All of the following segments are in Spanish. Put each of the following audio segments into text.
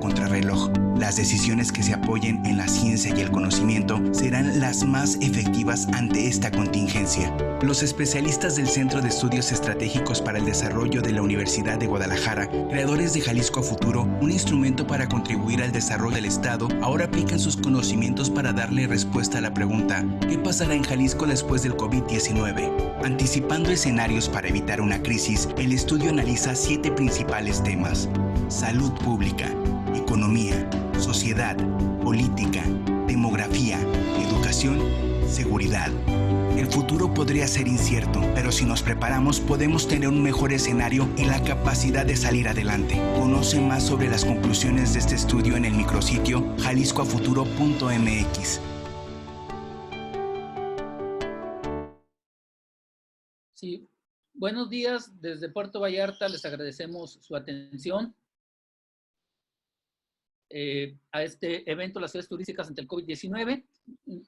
contrarreloj. Las decisiones que se apoyen en la ciencia y el conocimiento serán las más efectivas ante esta contingencia. Los especialistas del Centro de Estudios Estratégicos para el Desarrollo de la Universidad de Guadalajara, creadores de Jalisco a Futuro, un instrumento para contribuir al desarrollo del Estado, ahora aplican sus conocimientos para darle respuesta a la pregunta: ¿qué pasará en Jalisco después del COVID-19? Anticipando escenarios para evitar una crisis, el estudio analiza 7 principales temas: salud pública, economía, sociedad, política, demografía, educación, seguridad. El futuro podría ser incierto, pero si nos preparamos podemos tener un mejor escenario y la capacidad de salir adelante. Conoce más sobre las conclusiones de este estudio en el micrositio jaliscoafuturo.mx. Sí, buenos días. Desde Puerto Vallarta les agradecemos su atención a este evento, las ciudades turísticas ante el COVID-19.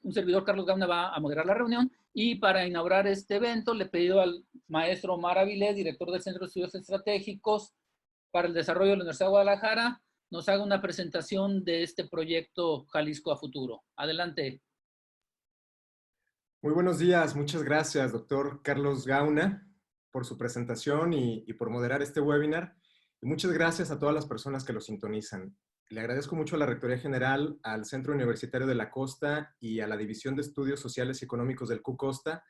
Un servidor, Carlos Gauna, va a moderar la reunión, y para inaugurar este evento le he pedido al maestro Omar Avilés, director del Centro de Estudios Estratégicos para el Desarrollo de la Universidad de Guadalajara, nos haga una presentación de este proyecto Jalisco a Futuro. Adelante. Muy buenos días, muchas gracias, doctor Carlos Gauna, por su presentación y por moderar este webinar. Y muchas gracias a todas las personas que lo sintonizan. Le agradezco mucho a la Rectoría General, al Centro Universitario de la Costa y a la División de Estudios Sociales y Económicos del CUCosta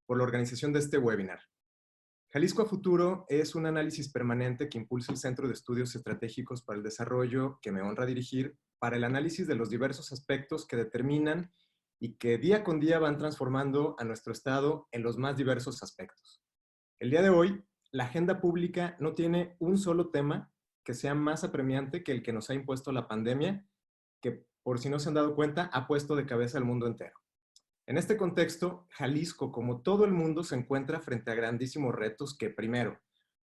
por la organización de este webinar. Jalisco a Futuro es un análisis permanente que impulsa el Centro de Estudios Estratégicos para el Desarrollo, que me honra dirigir, para el análisis de los diversos aspectos que determinan y que día con día van transformando a nuestro Estado en los más diversos aspectos. El día de hoy, la agenda pública no tiene un solo tema que sea más apremiante que el que nos ha impuesto la pandemia, que, por si no se han dado cuenta, ha puesto de cabeza al mundo entero. En este contexto, Jalisco, como todo el mundo, se encuentra frente a grandísimos retos que, primero,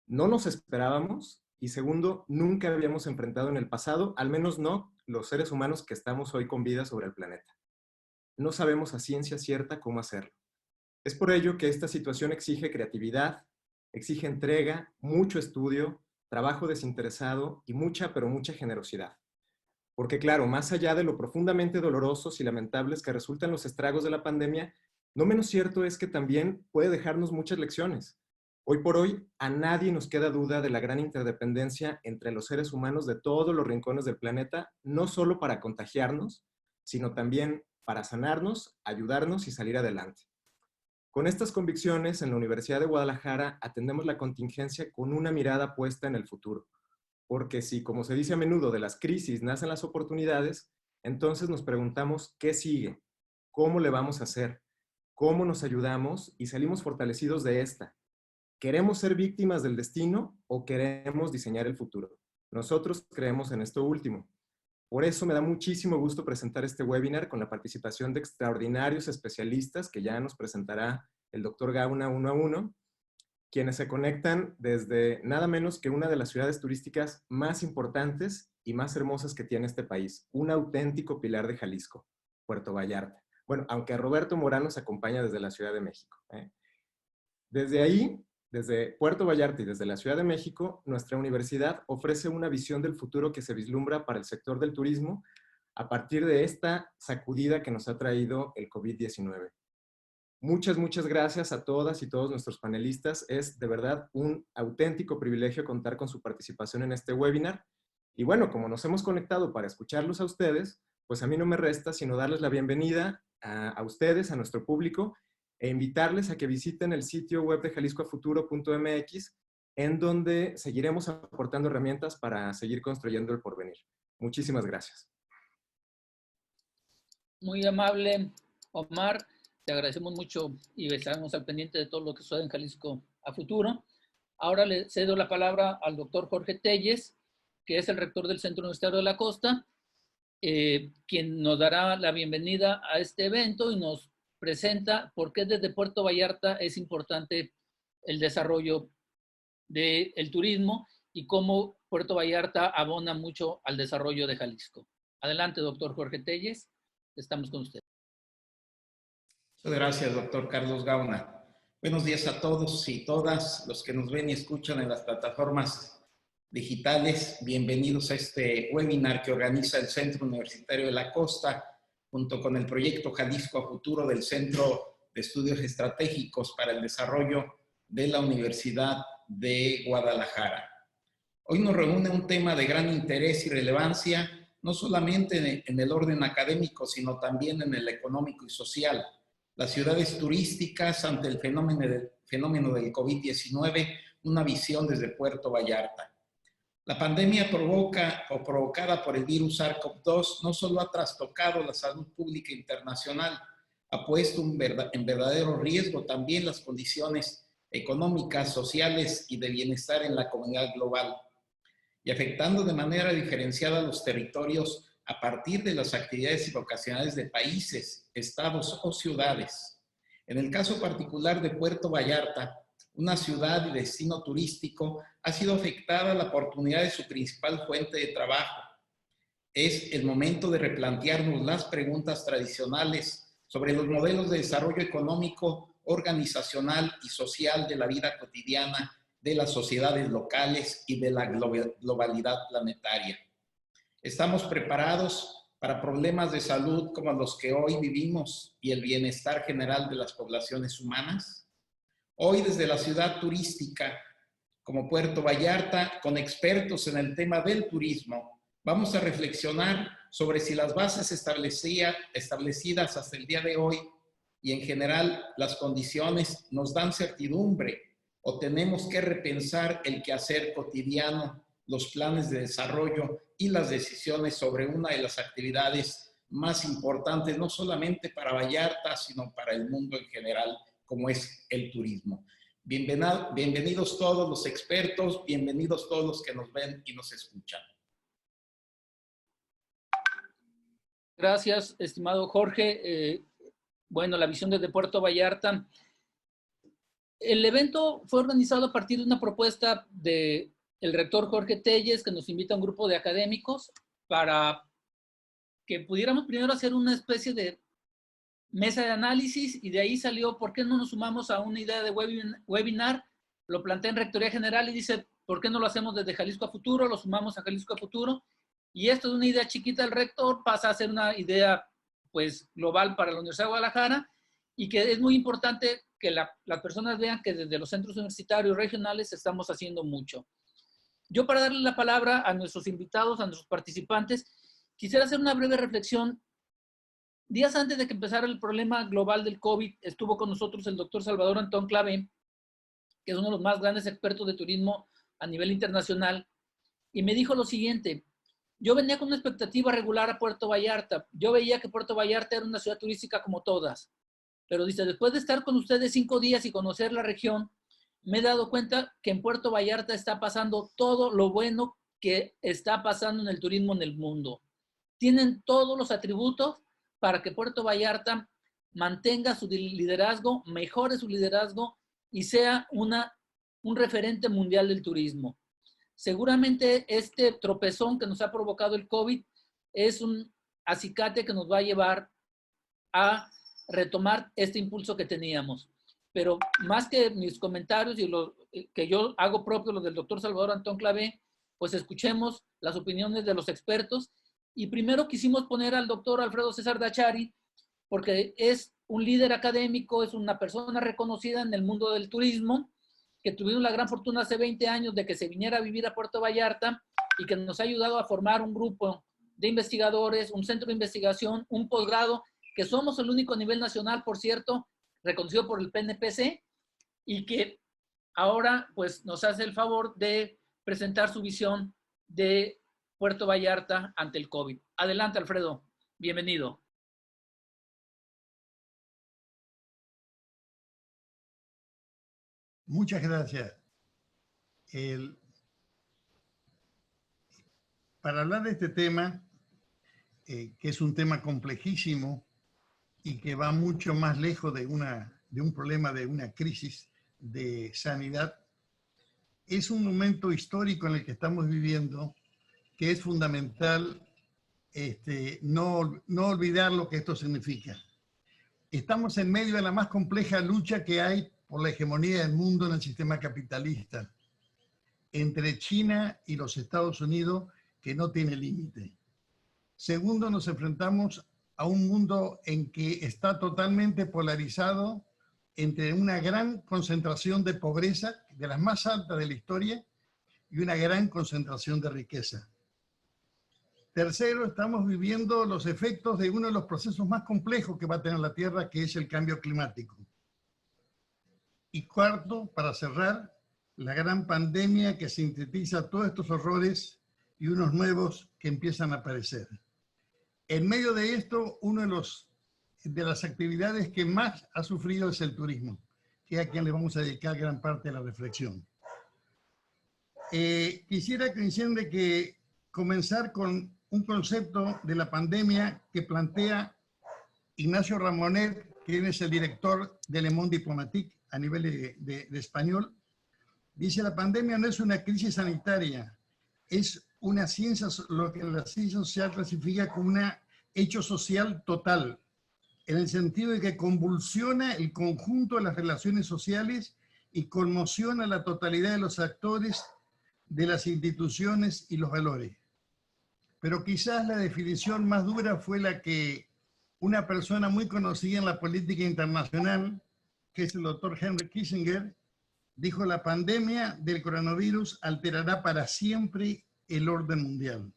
no nos esperábamos, y segundo, nunca habíamos enfrentado en el pasado, al menos no los seres humanos que estamos hoy con vida sobre el planeta. No sabemos a ciencia cierta cómo hacerlo. Es por ello que esta situación exige creatividad, exige entrega, mucho estudio, trabajo desinteresado y mucha, pero mucha generosidad. Porque claro, más allá de lo profundamente dolorosos y lamentables que resultan los estragos de la pandemia, no menos cierto es que también puede dejarnos muchas lecciones. Hoy por hoy, a nadie nos queda duda de la gran interdependencia entre los seres humanos de todos los rincones del planeta, no solo para contagiarnos, sino también para sanarnos, ayudarnos y salir adelante. Con estas convicciones, en la Universidad de Guadalajara atendemos la contingencia con una mirada puesta en el futuro. Porque si, como se dice a menudo, de las crisis nacen las oportunidades, entonces nos preguntamos qué sigue, cómo le vamos a hacer, cómo nos ayudamos y salimos fortalecidos de esta. ¿Queremos ser víctimas del destino o queremos diseñar el futuro? Nosotros creemos en esto último. Por eso me da muchísimo gusto presentar este webinar con la participación de extraordinarios especialistas que ya nos presentará el doctor Gauna uno a uno, quienes se conectan desde nada menos que una de las ciudades turísticas más importantes y más hermosas que tiene este país, un auténtico pilar de Jalisco, Puerto Vallarta. Bueno, aunque Roberto Morán nos acompaña desde la Ciudad de México. Desde ahí, desde Puerto Vallarta y desde la Ciudad de México, nuestra universidad ofrece una visión del futuro que se vislumbra para el sector del turismo a partir de esta sacudida que nos ha traído el COVID-19. Muchas, muchas gracias a todas y todos nuestros panelistas. Es de verdad un auténtico privilegio contar con su participación en este webinar. Y bueno, como nos hemos conectado para escucharlos a ustedes, pues a mí no me resta sino darles la bienvenida a ustedes, a nuestro público, e invitarles a que visiten el sitio web de jaliscoafuturo.mx, en donde seguiremos aportando herramientas para seguir construyendo el porvenir. Muchísimas gracias. Muy amable, Omar. Te agradecemos mucho y estaremos al pendiente de todo lo que sucede en Jalisco a Futuro. Ahora le cedo la palabra al doctor Jorge Telles, que es el rector del Centro Universitario de la Costa, quien nos dará la bienvenida a este evento y nos presenta por qué desde Puerto Vallarta es importante el desarrollo del turismo y cómo Puerto Vallarta abona mucho al desarrollo de Jalisco. Adelante, doctor Jorge Telles, estamos con usted. Muchas gracias, doctor Carlos Gauna. Buenos días a todos y todas los que nos ven y escuchan en las plataformas digitales. Bienvenidos a este webinar que organiza el Centro Universitario de la Costa, junto con el proyecto Jalisco a Futuro del Centro de Estudios Estratégicos para el Desarrollo de la Universidad de Guadalajara. Hoy nos reúne un tema de gran interés y relevancia, no solamente en el orden académico, sino también en el económico y social. Las ciudades turísticas ante el fenómeno del COVID-19, una visión desde Puerto Vallarta. La pandemia provocada por el virus SARS-CoV-2 no solo ha trastocado la salud pública internacional, ha puesto en verdadero riesgo también las condiciones económicas, sociales y de bienestar en la comunidad global, y afectando de manera diferenciada a los territorios a partir de las actividades vocacionales de países, estados o ciudades. En el caso particular de Puerto Vallarta, una ciudad y destino turístico, ha sido afectada la oportunidad de su principal fuente de trabajo. Es el momento de replantearnos las preguntas tradicionales sobre los modelos de desarrollo económico, organizacional y social de la vida cotidiana de las sociedades locales y de la globalidad planetaria. ¿Estamos preparados para problemas de salud como los que hoy vivimos y el bienestar general de las poblaciones humanas? Hoy, desde la ciudad turística como Puerto Vallarta, con expertos en el tema del turismo, vamos a reflexionar sobre si las bases establecidas hasta el día de hoy y en general las condiciones nos dan certidumbre o tenemos que repensar el quehacer cotidiano, los planes de desarrollo y las decisiones sobre una de las actividades más importantes, no solamente para Vallarta, sino para el mundo en general, como es el turismo. Bienvenidos todos los expertos, bienvenidos todos los que nos ven y nos escuchan. Gracias, estimado Jorge. Bueno, la visión desde Puerto Vallarta. El evento fue organizado a partir de una propuesta del rector Jorge Telles, que nos invita a un grupo de académicos para que pudiéramos primero hacer una especie de mesa de análisis, y de ahí salió, ¿por qué no nos sumamos a una idea de webinar? Lo planteé en Rectoría General y dice, ¿por qué no lo hacemos desde Jalisco a Futuro? Lo sumamos a Jalisco a Futuro, y esto de una idea chiquita del rector pasa a ser una idea pues global para la Universidad de Guadalajara, y que es muy importante que las personas vean que desde los centros universitarios regionales estamos haciendo mucho. Yo, para darle la palabra a nuestros invitados, a nuestros participantes, quisiera hacer una breve reflexión. Días antes de que empezara el problema global del COVID, estuvo con nosotros el doctor Salvador Antón Clavé, que es uno de los más grandes expertos de turismo a nivel internacional, y me dijo lo siguiente: yo venía con una expectativa regular a Puerto Vallarta. Yo veía que Puerto Vallarta era una ciudad turística como todas. Pero dice, después de estar con ustedes 5 días y conocer la región, me he dado cuenta que en Puerto Vallarta está pasando todo lo bueno que está pasando en el turismo en el mundo. Tienen todos los atributos para que Puerto Vallarta mantenga su liderazgo, mejore su liderazgo y sea un referente mundial del turismo. Seguramente este tropezón que nos ha provocado el COVID es un acicate que nos va a llevar a retomar este impulso que teníamos. Pero más que mis comentarios y lo que yo hago propio, los del doctor Salvador Antón Clavé, pues escuchemos las opiniones de los expertos. Y primero quisimos poner al doctor Alfredo César Dachari, porque es un líder académico, es una persona reconocida en el mundo del turismo, que tuvimos la gran fortuna hace 20 años de que se viniera a vivir a Puerto Vallarta y que nos ha ayudado a formar un grupo de investigadores, un centro de investigación, un posgrado, que somos el único a nivel nacional, por cierto, reconocido por el PNPC, y que ahora pues nos hace el favor de presentar su visión de Puerto Vallarta ante el COVID. Adelante, Alfredo. Bienvenido. Muchas gracias. Para hablar de este tema, que es un tema complejísimo y que va mucho más lejos de un problema, de una crisis de sanidad, es un momento histórico en el que estamos viviendo, que es fundamental no olvidar lo que esto significa. Estamos en medio de la más compleja lucha que hay por la hegemonía del mundo en el sistema capitalista. entre China y los Estados Unidos que no tiene límite. Segundo, nos enfrentamos a un mundo en que está totalmente polarizado entre una gran concentración de pobreza, de las más altas de la historia, y una gran concentración de riqueza. Tercero, estamos viviendo los efectos de uno de los procesos más complejos que va a tener la Tierra, que es el cambio climático. Y cuarto, para cerrar, la gran pandemia que sintetiza todos estos horrores y unos nuevos que empiezan a aparecer. En medio de esto, una de las actividades que más ha sufrido es el turismo, que es a quien le vamos a dedicar gran parte de la reflexión. Quisiera que comenzar con un concepto de la pandemia que plantea Ignacio Ramonet, quien es el director de Le Monde Diplomatique a nivel de español. Dice: la pandemia no es una crisis sanitaria, es una ciencia, lo que la ciencia social clasifica como un hecho social total, en el sentido de que convulsiona el conjunto de las relaciones sociales y conmociona la totalidad de los actores, de las instituciones y los valores. Pero quizás la definición más dura fue la que una persona muy conocida en la política internacional, que es el doctor Henry Kissinger, dijo: la pandemia del coronavirus alterará para siempre el orden mundial.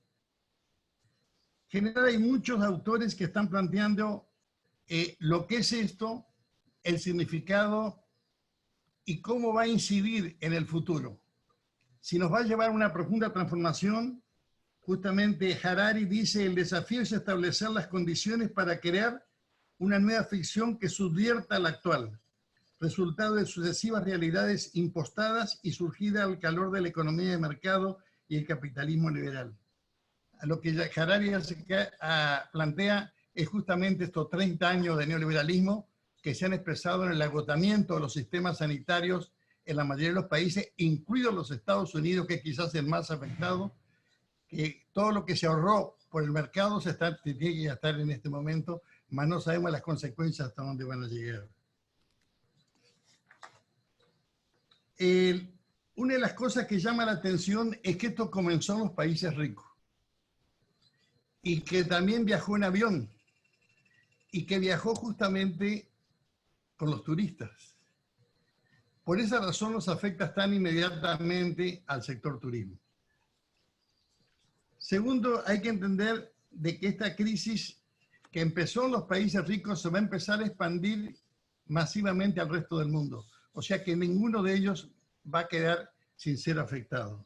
En general, hay muchos autores que están planteando lo que es esto, el significado y cómo va a incidir en el futuro. Si nos va a llevar a una profunda transformación. Justamente Harari dice: el desafío es establecer las condiciones para crear una nueva ficción que subvierta la actual, resultado de sucesivas realidades impostadas y surgida al calor de la economía de mercado y el capitalismo liberal. A lo que Harari plantea es justamente estos 30 años de neoliberalismo que se han expresado en el agotamiento de los sistemas sanitarios en la mayoría de los países, incluidos los Estados Unidos, que quizás es el más afectado, que todo lo que se ahorró por el mercado se tiene que gastar en este momento, mas no sabemos las consecuencias hasta dónde van a llegar. Una de las cosas que llama la atención es que esto comenzó en los países ricos y que también viajó en avión y que viajó justamente con los turistas. Por esa razón nos afecta tan inmediatamente al sector turismo. Segundo, hay que entender de que esta crisis que empezó en los países ricos se va a empezar a expandir masivamente al resto del mundo. O sea que ninguno de ellos va a quedar sin ser afectado.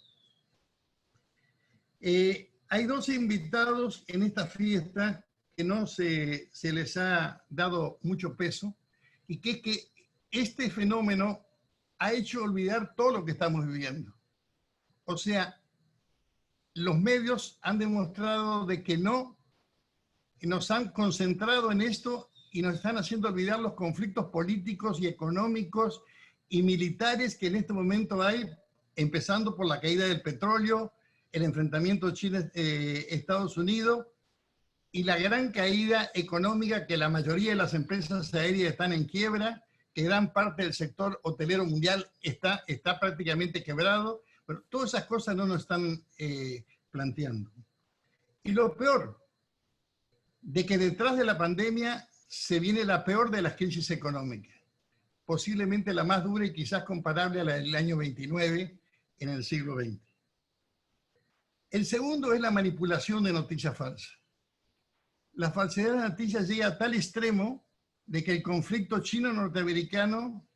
Hay dos invitados en esta fiesta que no se les ha dado mucho peso, y que es que este fenómeno ha hecho olvidar todo lo que estamos viviendo. O sea, los medios han demostrado de que no, y nos han concentrado en esto y nos están haciendo olvidar los conflictos políticos y económicos y militares que en este momento hay, empezando por la caída del petróleo, el enfrentamiento China-Estados Unidos y la gran caída económica, que la mayoría de las empresas aéreas están en quiebra, que gran parte del sector hotelero mundial está prácticamente quebrado. Pero todas esas cosas no nos están planteando. Y lo peor, de que detrás de la pandemia se viene la peor de las crisis económicas, posiblemente la más dura y quizás comparable a la del año 29 en el siglo XX. El segundo es la manipulación de noticias falsas. La falsedad de las noticias llega a tal extremo de que el conflicto chino-norteamericano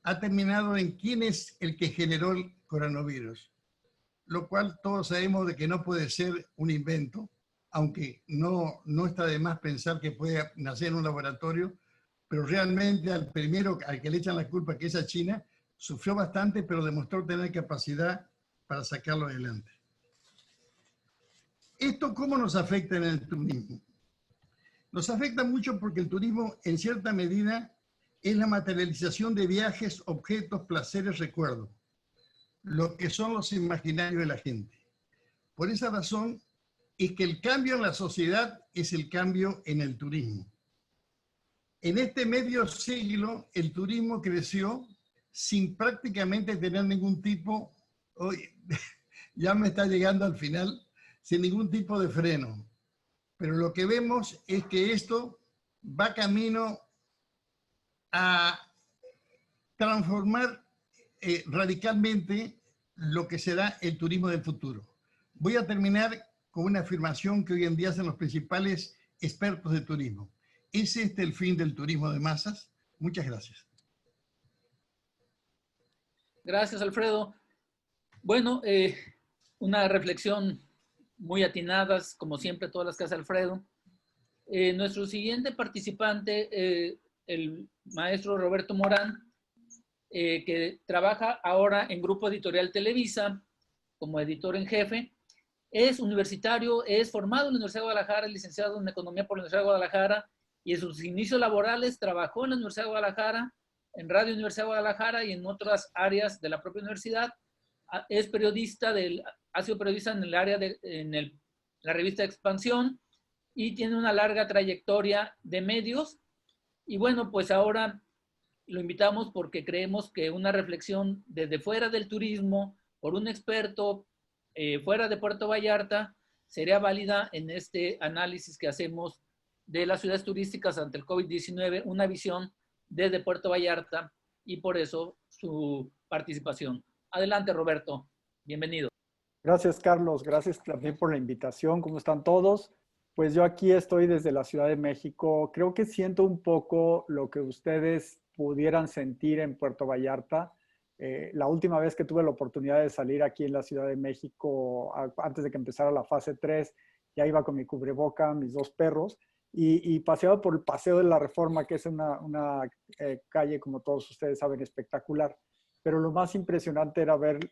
ha terminado en quién es el que generó el coronavirus, lo cual todos sabemos de que no puede ser un invento, aunque no está de más pensar que puede nacer en un laboratorio, pero realmente al primero al que le echan la culpa, que es a China, sufrió bastante, pero demostró tener capacidad para sacarlo adelante. ¿Esto cómo nos afecta en el turismo? Nos afecta mucho porque el turismo, en cierta medida, es la materialización de viajes, objetos, placeres, recuerdos, lo que son los imaginarios de la gente. Por esa razón es que el cambio en la sociedad es el cambio en el turismo. En este medio siglo, el turismo creció sin prácticamente tener ningún tipo, ya me está llegando al final sin ningún tipo de freno. Pero lo que vemos es que esto va camino a transformar radicalmente lo que será el turismo del futuro. Voy a terminar con una afirmación que hoy en día hacen los principales expertos de turismo. ¿Es este el fin del turismo de masas? Muchas gracias. Gracias, Alfredo. Bueno, una reflexión muy atinadas, como siempre, todas las que hace Alfredo. Nuestro siguiente participante, el maestro Roberto Morán, que trabaja ahora en Grupo Editorial Televisa como editor en jefe. Es universitario, es formado en la Universidad de Guadalajara, licenciado en Economía por la Universidad de Guadalajara, y en sus inicios laborales trabajó en la Universidad de Guadalajara, en Radio Universidad de Guadalajara y en otras áreas de la propia universidad. Es periodista, ha sido periodista en el área la revista Expansión, y tiene una larga trayectoria de medios. Y bueno, pues ahora lo invitamos porque creemos que una reflexión desde fuera del turismo, por un experto fuera de Puerto Vallarta, sería válida en este análisis que hacemos de las ciudades turísticas ante el COVID-19, una visión desde Puerto Vallarta, y por eso su participación. Adelante, Roberto. Bienvenido. Gracias, Carlos. Gracias también por la invitación. ¿Cómo están todos? Pues yo aquí estoy desde la Ciudad de México. Creo que siento un poco lo que ustedes pudieran sentir en Puerto Vallarta. La última vez que tuve la oportunidad de salir aquí en la Ciudad de México, antes de que empezara la fase 3, ya iba con mi cubreboca, mis 2 perros, y paseaba por el Paseo de la Reforma, que es una calle, como todos ustedes saben, espectacular. Pero lo más impresionante era ver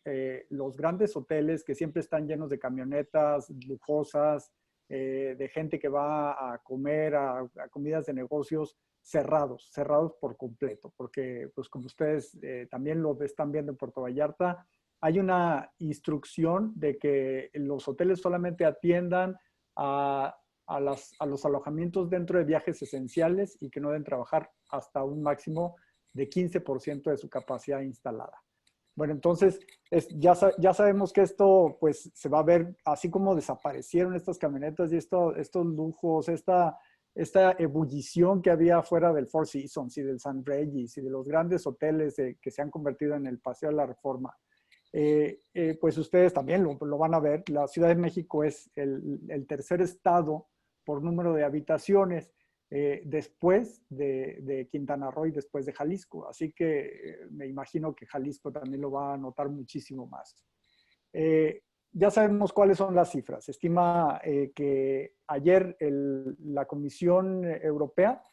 los grandes hoteles que siempre están llenos de camionetas lujosas, de gente que va a comer, a comidas de negocios cerrados por completo, porque pues como ustedes también lo están viendo en Puerto Vallarta, hay una instrucción de que los hoteles solamente atiendan a los alojamientos dentro de viajes esenciales y que no deben trabajar hasta un máximo de 15% de su capacidad instalada. Bueno, entonces ya sabemos que esto pues se va a ver, así como desaparecieron estas camionetas y estos lujos, esta ebullición que había afuera del Four Seasons y del St. Regis y de los grandes hoteles que se han convertido en el Paseo de la Reforma. Pues ustedes también lo van a ver. La Ciudad de México es el tercer estado por número de habitaciones, después de Quintana Roo y después de Jalisco. Así que me imagino que Jalisco también lo va a notar muchísimo más. Ya sabemos cuáles son las cifras. Se estima que ayer la Comisión Europea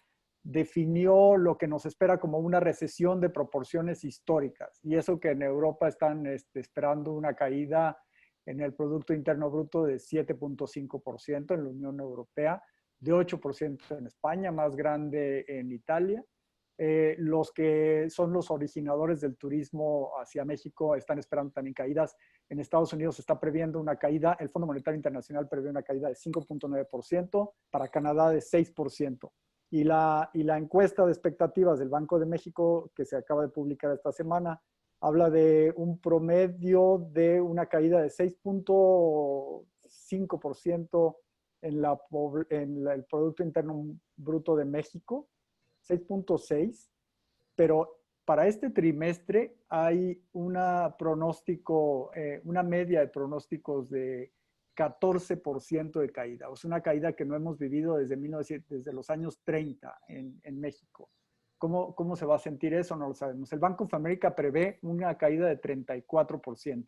definió lo que nos espera como una recesión de proporciones históricas. Y eso que en Europa están esperando una caída en el Producto Interno Bruto de 7.5% en la Unión Europea, de 8% en España, más grande en Italia. Los que son los originadores del turismo hacia México están esperando también caídas. En Estados Unidos se está previendo una caída, el Fondo Monetario Internacional prevé una caída de 5.9%, para Canadá de 6%. Y la encuesta de expectativas del Banco de México, que se acaba de publicar esta semana, habla de un promedio de una caída de 6.5% en el Producto Interno Bruto de México, 6.6%, pero para este trimestre hay una media de pronósticos de 14% de caída, o sea, una caída que no hemos vivido desde los años 30 en México. ¿Cómo se va a sentir eso? No lo sabemos. El Bank of America prevé una caída de 34%.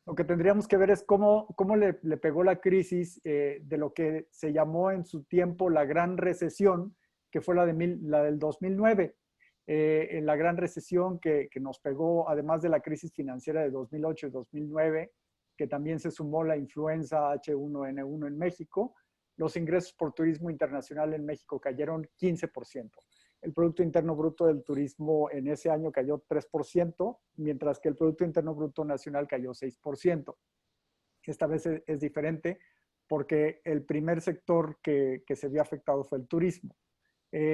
Lo que tendríamos que ver es cómo le pegó la crisis de lo que se llamó en su tiempo la Gran Recesión, que fue la del 2009. En la Gran Recesión que nos pegó, además de la crisis financiera de 2008 y 2009, que también se sumó la influenza H1N1 en México, los ingresos por turismo internacional en México cayeron 15%. El Producto Interno Bruto del turismo en ese año cayó 3%, mientras que el Producto Interno Bruto nacional cayó 6%. Esta vez es diferente porque el primer sector que se vio afectado fue el turismo.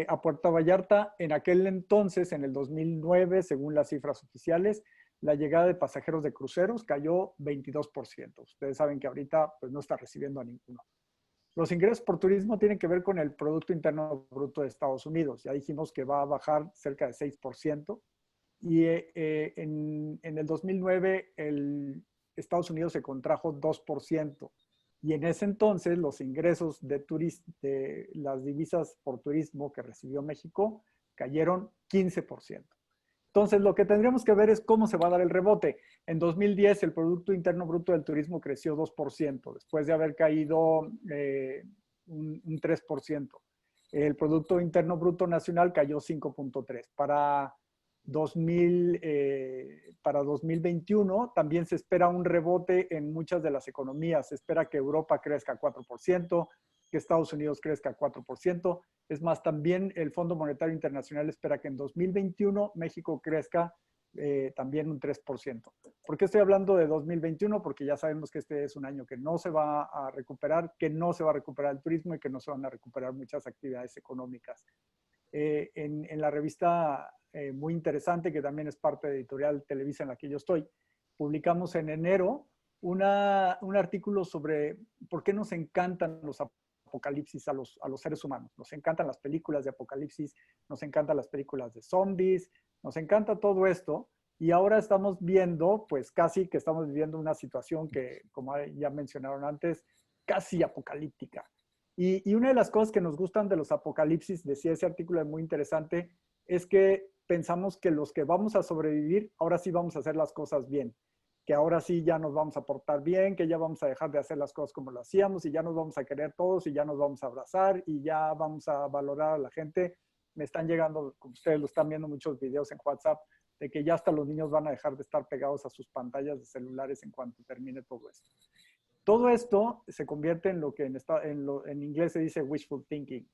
A Puerto Vallarta, en aquel entonces, en el 2009, según las cifras oficiales, la llegada de pasajeros de cruceros cayó 22%. Ustedes saben que ahorita pues, no está recibiendo a ninguno. Los ingresos por turismo tienen que ver con el Producto Interno Bruto de Estados Unidos. Ya dijimos que va a bajar cerca de 6%. Y en el 2009 Estados Unidos se contrajo 2%. Y en ese entonces los ingresos de las divisas por turismo que recibió México cayeron 15%. Entonces, lo que tendríamos que ver es cómo se va a dar el rebote. En 2010, el Producto Interno Bruto del Turismo creció 2%, después de haber caído un 3%. El Producto Interno Bruto Nacional cayó 5.3%. Para 2021 también se espera un rebote en muchas de las economías. Se espera que Europa crezca 4%, que Estados Unidos crezca 4%. Es más, también el Fondo Monetario Internacional espera que en 2021 México crezca también un 3%. ¿Por qué estoy hablando de 2021? Porque ya sabemos que este es un año que no se va a recuperar, que no se va a recuperar el turismo y que no se van a recuperar muchas actividades económicas. En la revista muy interesante, que también es parte de Editorial Televisa en la que yo estoy, publicamos en enero un artículo sobre por qué nos encantan los apocalipsis a los seres humanos. Nos encantan las películas de apocalipsis, nos encantan las películas de zombies, nos encanta todo esto. Y ahora estamos viendo, pues casi que estamos viviendo una situación que, como ya mencionaron antes, casi apocalíptica. Y una de las cosas que nos gustan de los apocalipsis, decía ese artículo muy interesante, es que pensamos que los que vamos a sobrevivir, ahora sí vamos a hacer las cosas bien, que ahora sí ya nos vamos a portar bien, que ya vamos a dejar de hacer las cosas como lo hacíamos y ya nos vamos a querer todos y ya nos vamos a abrazar y ya vamos a valorar a la gente. Me están llegando, como ustedes lo están viendo, muchos videos en WhatsApp de que ya hasta los niños van a dejar de estar pegados a sus pantallas de celulares en cuanto termine todo esto. Todo esto se convierte en lo que en inglés se dice wishful thinking.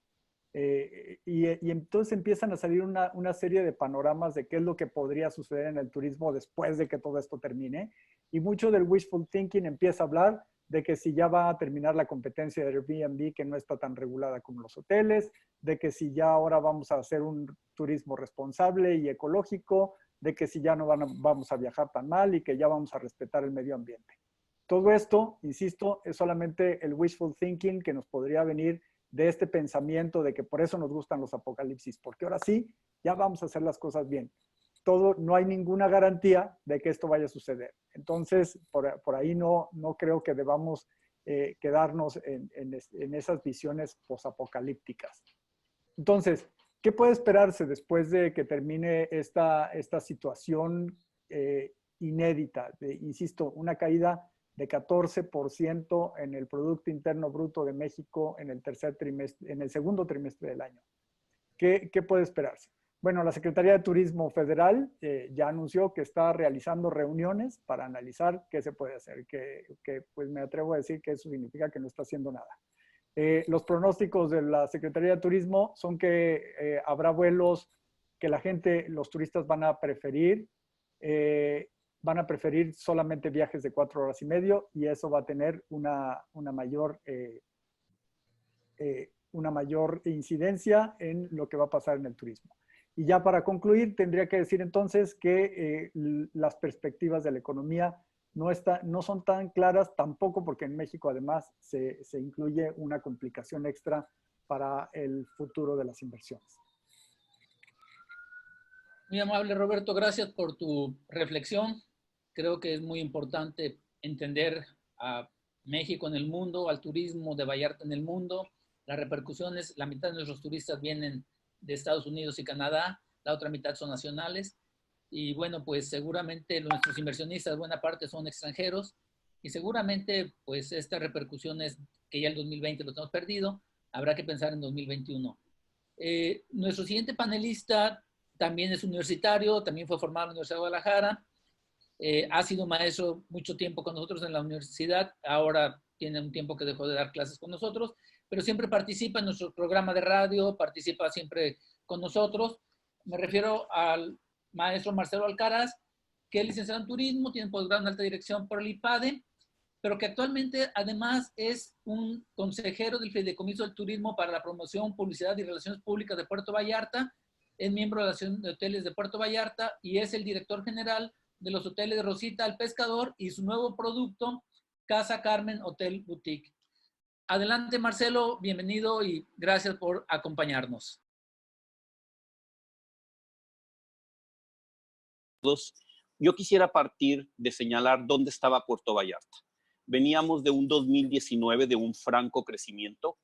Y entonces empiezan a salir una serie de panoramas de qué es lo que podría suceder en el turismo después de que todo esto termine. Y mucho del wishful thinking empieza a hablar de que si ya va a terminar la competencia de Airbnb, que no está tan regulada como los hoteles, de que si ya ahora vamos a hacer un turismo responsable y ecológico, de que si ya no vamos a viajar tan mal y que ya vamos a respetar el medio ambiente. Todo esto, insisto, es solamente el wishful thinking que nos podría venir de este pensamiento de que por eso nos gustan los apocalipsis, porque ahora sí, ya vamos a hacer las cosas bien. No hay ninguna garantía de que esto vaya a suceder. Entonces, por ahí no creo que debamos quedarnos en esas visiones posapocalípticas. Entonces, ¿qué puede esperarse después de que termine esta situación inédita? Insisto, una caída de 14% en el Producto Interno Bruto de México en el segundo trimestre del año. ¿Qué puede esperarse? Bueno, la Secretaría de Turismo Federal ya anunció que está realizando reuniones para analizar qué se puede hacer, que pues me atrevo a decir que eso significa que no está haciendo nada. Los pronósticos de la Secretaría de Turismo son que habrá vuelos que los turistas van a preferir solamente viajes de 4 horas y medio y eso va a tener una mayor incidencia en lo que va a pasar en el turismo. Y ya para concluir, tendría que decir entonces que las perspectivas de la economía no son tan claras, tampoco porque en México además se incluye una complicación extra para el futuro de las inversiones. Muy amable, Roberto, gracias por tu reflexión. Creo que es muy importante entender a México en el mundo, al turismo de Vallarta en el mundo, las repercusiones. La mitad de nuestros turistas vienen de Estados Unidos y Canadá, la otra mitad son nacionales. Y bueno, pues seguramente nuestros inversionistas, buena parte son extranjeros, y seguramente pues estas repercusiones que ya el 2020 lo hemos perdido, habrá que pensar en 2021. Nuestro siguiente panelista también es universitario, también fue formado en la Universidad de Guadalajara, ha sido maestro mucho tiempo con nosotros en la universidad, ahora tiene un tiempo que dejó de dar clases con nosotros, pero siempre participa en nuestro programa de radio, participa siempre con nosotros. Me refiero al maestro Marcelo Alcaraz, que es licenciado en turismo, tiene posgrado en alta dirección por el IPADE, pero que actualmente además es un consejero del Fideicomiso del Turismo para la Promoción, Publicidad y Relaciones Públicas de Puerto Vallarta, es miembro de la Asociación de Hoteles de Puerto Vallarta y es el director general de los hoteles Rosita al Pescador y su nuevo producto, Casa Carmen Hotel Boutique. Adelante, Marcelo, bienvenido y gracias por acompañarnos. Yo quisiera partir de señalar dónde estaba Puerto Vallarta. Veníamos de un 2019 de un franco crecimiento,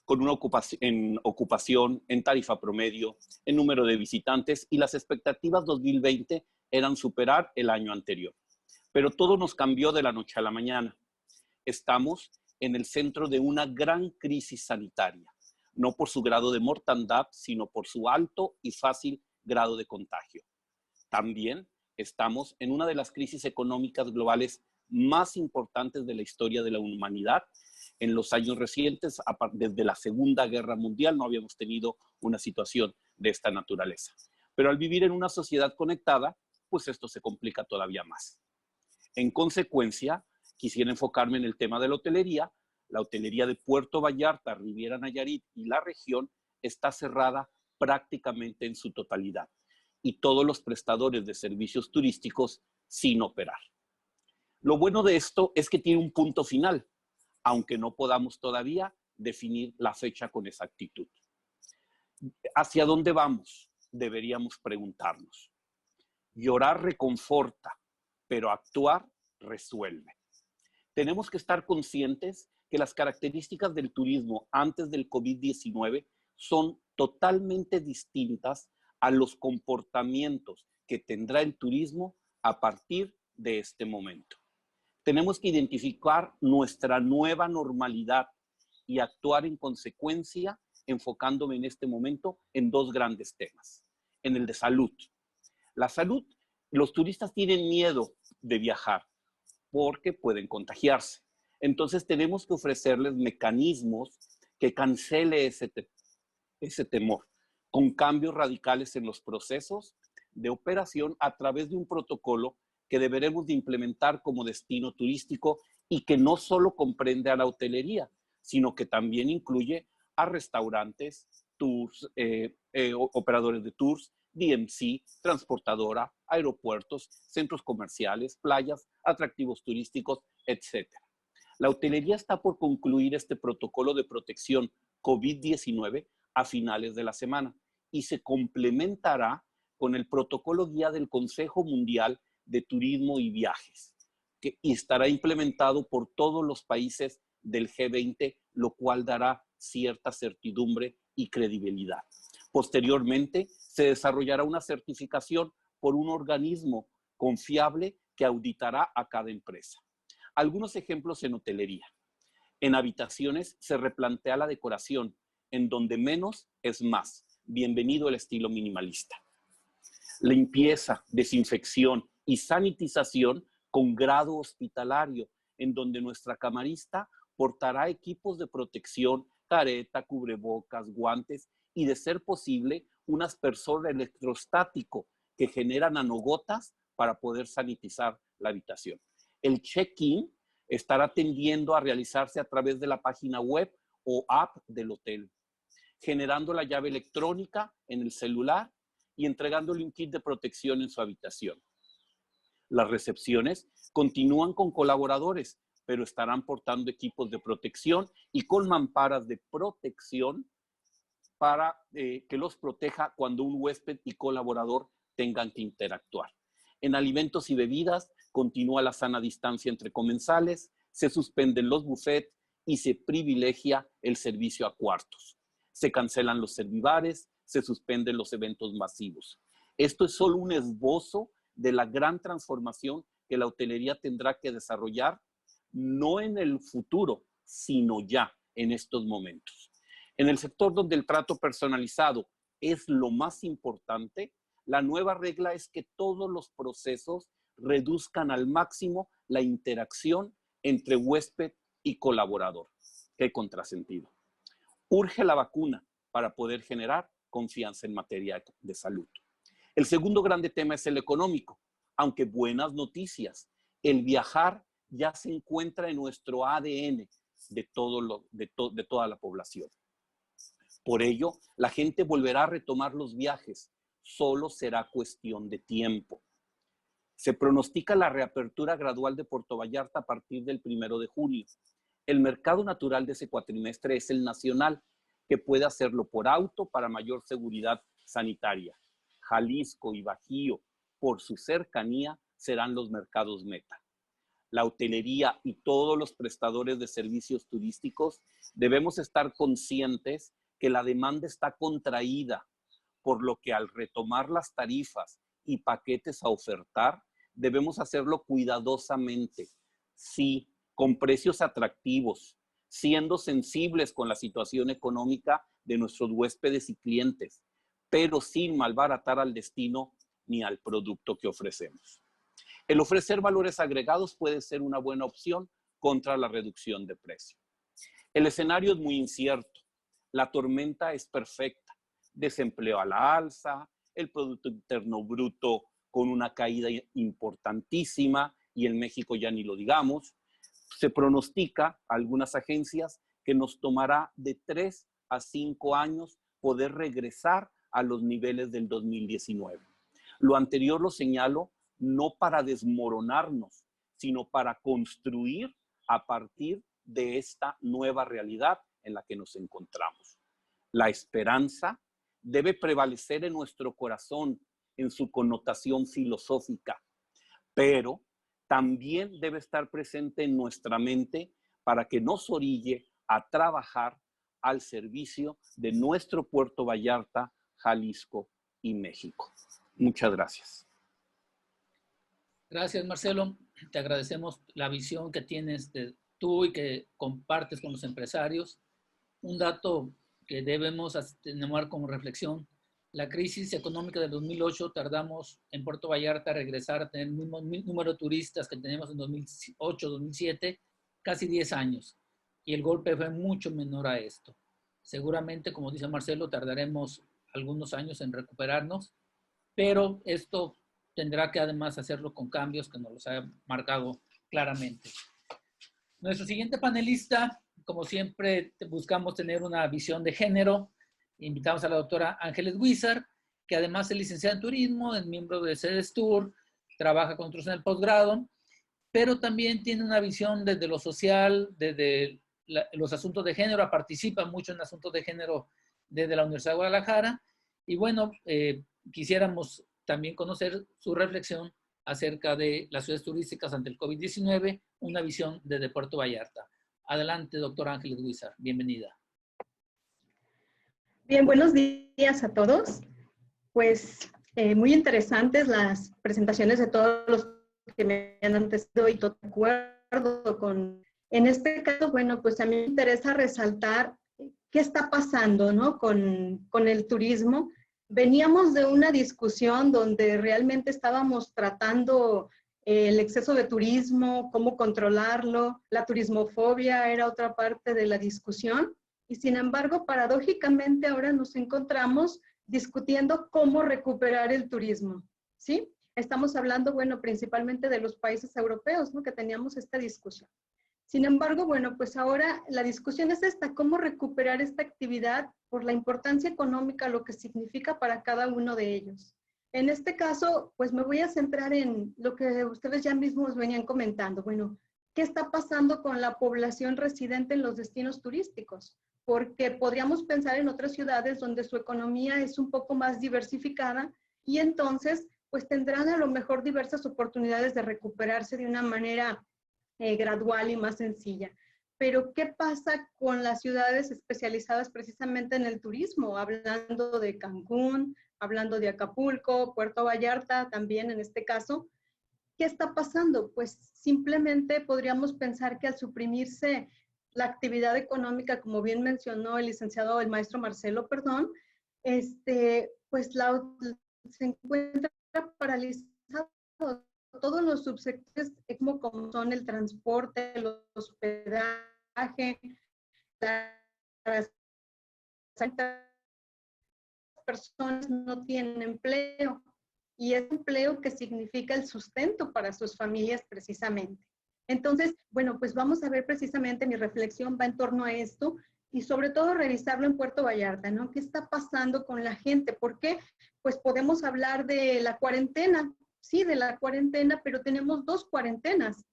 con una ocupación, en tarifa promedio, en número de visitantes, y las expectativas 2020 eran superar el año anterior. Pero todo nos cambió de la noche a la mañana. Estamos en el centro de una gran crisis sanitaria, no por su grado de mortandad, sino por su alto y fácil grado de contagio. También estamos en una de las crisis económicas globales más importantes de la historia de la humanidad. En los años recientes, desde la Segunda Guerra Mundial, no habíamos tenido una situación de esta naturaleza. Pero al vivir en una sociedad conectada, pues esto se complica todavía más. En consecuencia, quisiera enfocarme en el tema de la hotelería. La hotelería de Puerto Vallarta, Riviera Nayarit y la región está cerrada prácticamente en su totalidad, y todos los prestadores de servicios turísticos sin operar. Lo bueno de esto es que tiene un punto final, aunque no podamos todavía definir la fecha con exactitud. ¿Hacia dónde vamos? Deberíamos preguntarnos. Llorar reconforta, pero actuar resuelve. Tenemos que estar conscientes que las características del turismo antes del COVID-19 son totalmente distintas a los comportamientos que tendrá el turismo a partir de este momento. Tenemos que identificar nuestra nueva normalidad y actuar en consecuencia, enfocándome en este momento en dos grandes temas. En el de salud. La salud, los turistas tienen miedo de viajar porque pueden contagiarse. Entonces tenemos que ofrecerles mecanismos que cancele ese temor, con cambios radicales en los procesos de operación a través de un protocolo que deberemos de implementar como destino turístico y que no solo comprende a la hotelería, sino que también incluye a restaurantes, tours, operadores de tours, DMC, transportadora, aeropuertos, centros comerciales, playas, atractivos turísticos, etc. La hotelería está por concluir este protocolo de protección COVID-19 a finales de la semana y se complementará con el protocolo guía del Consejo Mundial de Turismo y Viajes, y estará implementado por todos los países del G20, lo cual dará cierta certidumbre y credibilidad. Posteriormente, se desarrollará una certificación por un organismo confiable que auditará a cada empresa. Algunos ejemplos en hotelería. En habitaciones se replantea la decoración, en donde menos es más. Bienvenido al estilo minimalista. Limpieza, desinfección y sanitización con grado hospitalario, en donde nuestra camarista portará equipos de protección, careta, cubrebocas, guantes y, de ser posible, un aspersor electrostático que genera nanogotas para poder sanitizar la habitación. El check-in estará tendiendo a realizarse a través de la página web o app del hotel, generando la llave electrónica en el celular y entregándole un kit de protección en su habitación. Las recepciones continúan con colaboradores, pero estarán portando equipos de protección y con mamparas de protección para que los proteja cuando un huésped y colaborador tengan que interactuar. En alimentos y bebidas continúa la sana distancia entre comensales, se suspenden los buffets y se privilegia el servicio a cuartos. Se cancelan los servibares, se suspenden los eventos masivos. Esto es solo un esbozo de la gran transformación que la hotelería tendrá que desarrollar, no en el futuro, sino ya en estos momentos. En el sector donde el trato personalizado es lo más importante, la nueva regla es que todos los procesos reduzcan al máximo la interacción entre huésped y colaborador. Qué contrasentido. Urge la vacuna para poder generar confianza en materia de salud. El segundo grande tema es el económico, aunque buenas noticias. El viajar ya se encuentra en nuestro ADN de toda la población. Por ello, la gente volverá a retomar los viajes. Solo será cuestión de tiempo. Se pronostica la reapertura gradual de Puerto Vallarta a partir del 1 de julio. El mercado natural de ese cuatrimestre es el nacional, que puede hacerlo por auto para mayor seguridad sanitaria. Jalisco y Bajío, por su cercanía, serán los mercados meta. La hotelería y todos los prestadores de servicios turísticos debemos estar conscientes que la demanda está contraída, por lo que al retomar las tarifas y paquetes a ofertar, debemos hacerlo cuidadosamente, sí, con precios atractivos, siendo sensibles con la situación económica de nuestros huéspedes y clientes, pero sin malbaratar al destino ni al producto que ofrecemos. El ofrecer valores agregados puede ser una buena opción contra la reducción de precio. El escenario es muy incierto. La tormenta es perfecta. Desempleo a la alza, el Producto Interno Bruto con una caída importantísima, y en México ya ni lo digamos. Se pronostica a algunas agencias que nos tomará de 3 a 5 años poder regresar a los niveles del 2019. Lo anterior lo señalo no para desmoronarnos, sino para construir a partir de esta nueva realidad en la que nos encontramos. La esperanza debe prevalecer en nuestro corazón, en su connotación filosófica, pero también debe estar presente en nuestra mente para que nos orille a trabajar al servicio de nuestro Puerto Vallarta, Jalisco y México. Muchas gracias. Gracias, Marcelo. Te agradecemos la visión que tienes tú y que compartes con los empresarios. Un dato que debemos tener como reflexión: la crisis económica del 2008 tardamos en Puerto Vallarta a regresar a tener el mismo número de turistas que teníamos en 2008-2007, casi 10 años. Y el golpe fue mucho menor a esto. Seguramente, como dice Marcelo, tardaremos algunos años en recuperarnos, pero esto tendrá que además hacerlo con cambios que nos los ha marcado claramente. Nuestro siguiente panelista, como siempre, buscamos tener una visión de género. Invitamos a la doctora Ángeles Huizar, que además es licenciada en turismo, es miembro de CEDESTUR, trabaja con nosotros en el posgrado, pero también tiene una visión desde lo social, desde los asuntos de género, participa mucho en asuntos de género desde la Universidad de Guadalajara. Y bueno, quisiéramos también conocer su reflexión acerca de las ciudades turísticas ante el COVID-19, una visión desde Puerto Vallarta. Adelante, doctora Ángeles Huizar, bienvenida. Bien, buenos días a todos. Pues muy interesantes las presentaciones de todos los que me han antecedido y todo de acuerdo con... En este caso, bueno, pues a mí me interesa resaltar qué está pasando, ¿no? con el turismo. Veníamos de una discusión donde realmente estábamos tratando el exceso de turismo, cómo controlarlo, la turismofobia era otra parte de la discusión. Y sin embargo, paradójicamente ahora nos encontramos discutiendo cómo recuperar el turismo, ¿sí? Estamos hablando, bueno, principalmente de los países europeos, ¿no? Que teníamos esta discusión. Sin embargo, bueno, pues ahora la discusión es esta: cómo recuperar esta actividad por la importancia económica, lo que significa para cada uno de ellos. En este caso, pues me voy a centrar en lo que ustedes ya mismos venían comentando. Bueno, ¿qué está pasando con la población residente en los destinos turísticos? Porque podríamos pensar en otras ciudades donde su economía es un poco más diversificada y entonces pues tendrán a lo mejor diversas oportunidades de recuperarse de una manera gradual y más sencilla. Pero ¿qué pasa con las ciudades especializadas precisamente en el turismo? Hablando de Cancún, hablando de Acapulco, Puerto Vallarta también en este caso. ¿Qué está pasando? Pues simplemente podríamos pensar que al suprimirse la actividad económica, como bien mencionó el maestro Marcelo, perdón, pues se encuentra paralizado. Todos los subsectores, como son el transporte, el hospedaje, las personas no tienen empleo. Y es empleo que significa el sustento para sus familias precisamente. Entonces, bueno, pues vamos a ver precisamente, mi reflexión va en torno a esto y sobre todo revisarlo en Puerto Vallarta, ¿no? ¿Qué está pasando con la gente? ¿Por qué? Pues podemos hablar de la cuarentena, sí, de la cuarentena, pero tenemos dos cuarentenas.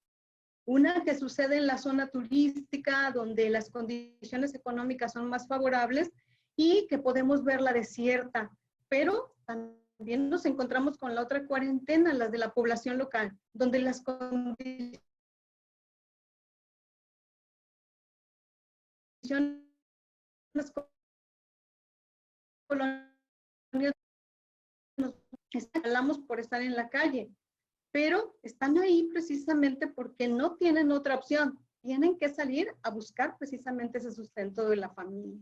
Una que sucede en la zona turística, donde las condiciones económicas son más favorables y que podemos verla desierta, pero también nos encontramos con la otra cuarentena, la de la población local, donde las condiciones coloniales nos instalamos por estar en la calle, pero están ahí precisamente porque no tienen otra opción. Tienen que salir a buscar precisamente ese sustento de la familia.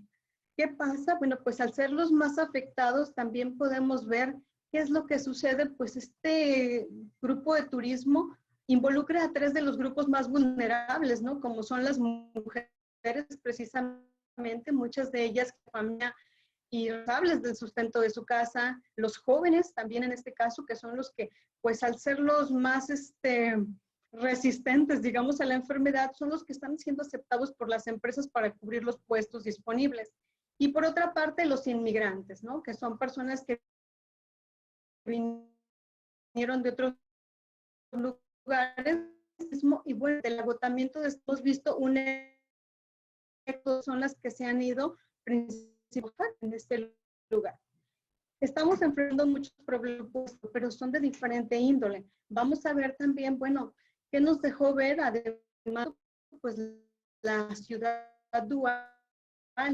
¿Qué pasa? Bueno, pues al ser los más afectados también podemos ver qué es lo que sucede. Pues este grupo de turismo involucra a 3 de los grupos más vulnerables, ¿no? Como son las mujeres precisamente, muchas de ellas familia y responsables del sustento de su casa, los jóvenes también en este caso, que son los que, pues al ser los más resistentes, digamos, a la enfermedad, son los que están siendo aceptados por las empresas para cubrir los puestos disponibles. Y por otra parte, los inmigrantes, ¿no? Que son personas que vinieron de otros lugares, y bueno, del agotamiento hemos visto son las que se han ido principalmente en este lugar. Estamos enfrentando muchos problemas, pero son de diferente índole. Vamos a ver también, bueno, ¿qué nos dejó ver? Además, pues la ciudad dual,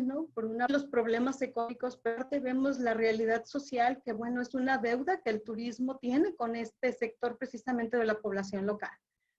¿no? Por una de los problemas económicos, pero vemos la realidad social, que bueno, es una deuda que el turismo tiene con este sector precisamente de la población local.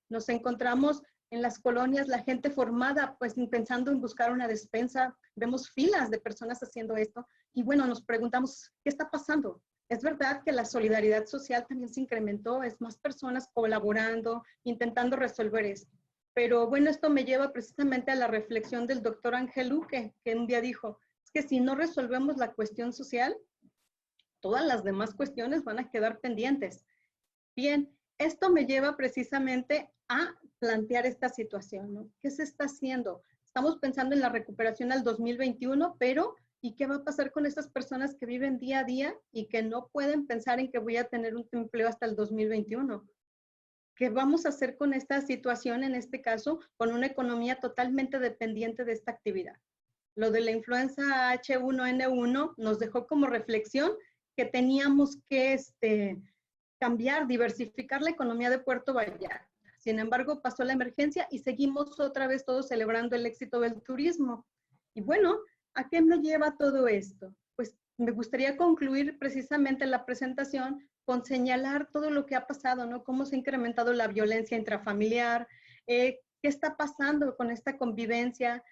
Nos encontramos en las colonias, la gente formada, pues pensando en buscar una despensa, vemos filas de personas haciendo esto, y bueno, nos preguntamos, ¿qué está pasando? Es verdad que la solidaridad social también se incrementó, es más personas colaborando, intentando resolver esto. Pero bueno, esto me lleva precisamente a la reflexión del doctor Ángel Luque, que un día dijo, es que si no resolvemos la cuestión social, todas las demás cuestiones van a quedar pendientes. Bien, esto me lleva precisamente a plantear esta situación, ¿no? ¿Qué se está haciendo? Estamos pensando en la recuperación al 2021, pero ¿y qué va a pasar con estas personas que viven día a día y que no pueden pensar en que voy a tener un empleo hasta el 2021? ¿Qué vamos a hacer con esta situación, en este caso, con una economía totalmente dependiente de esta actividad? Lo de la influenza H1N1 nos dejó como reflexión que teníamos que cambiar, diversificar la economía de Puerto Vallarta. Sin embargo, pasó la emergencia y seguimos otra vez todos celebrando el éxito del turismo. Y bueno, ¿a qué me lleva todo esto? Pues me gustaría concluir precisamente la presentación con señalar todo lo que ha pasado, ¿no? Cómo se ha incrementado la violencia intrafamiliar, qué está pasando con esta convivencia.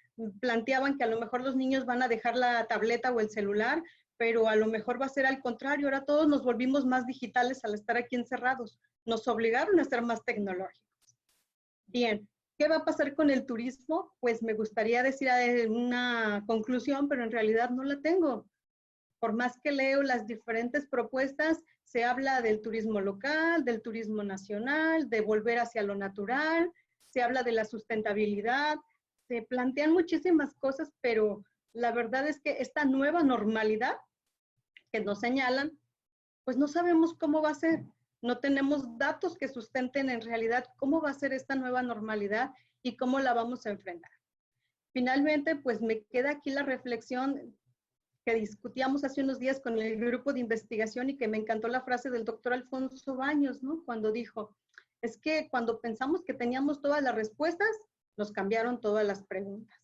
Planteaban que a lo mejor los niños van a dejar la tableta o el celular, pero a lo mejor va a ser al contrario. Ahora todos nos volvimos más digitales al estar aquí encerrados. Nos obligaron a ser más tecnológicos. Bien, ¿qué va a pasar con el turismo? Pues me gustaría decir una conclusión, pero en realidad no la tengo. Por más que leo las diferentes propuestas, se habla del turismo local, del turismo nacional, de volver hacia lo natural, se habla de la sustentabilidad, se plantean muchísimas cosas, pero la verdad es que esta nueva normalidad que nos señalan, pues no sabemos cómo va a ser. No tenemos datos que sustenten en realidad cómo va a ser esta nueva normalidad y cómo la vamos a enfrentar. Finalmente, pues me queda aquí la reflexión que discutíamos hace unos días con el grupo de investigación y que me encantó la frase del doctor Alfonso Baños, ¿no? Cuando dijo, es que cuando pensamos que teníamos todas las respuestas, nos cambiaron todas las preguntas.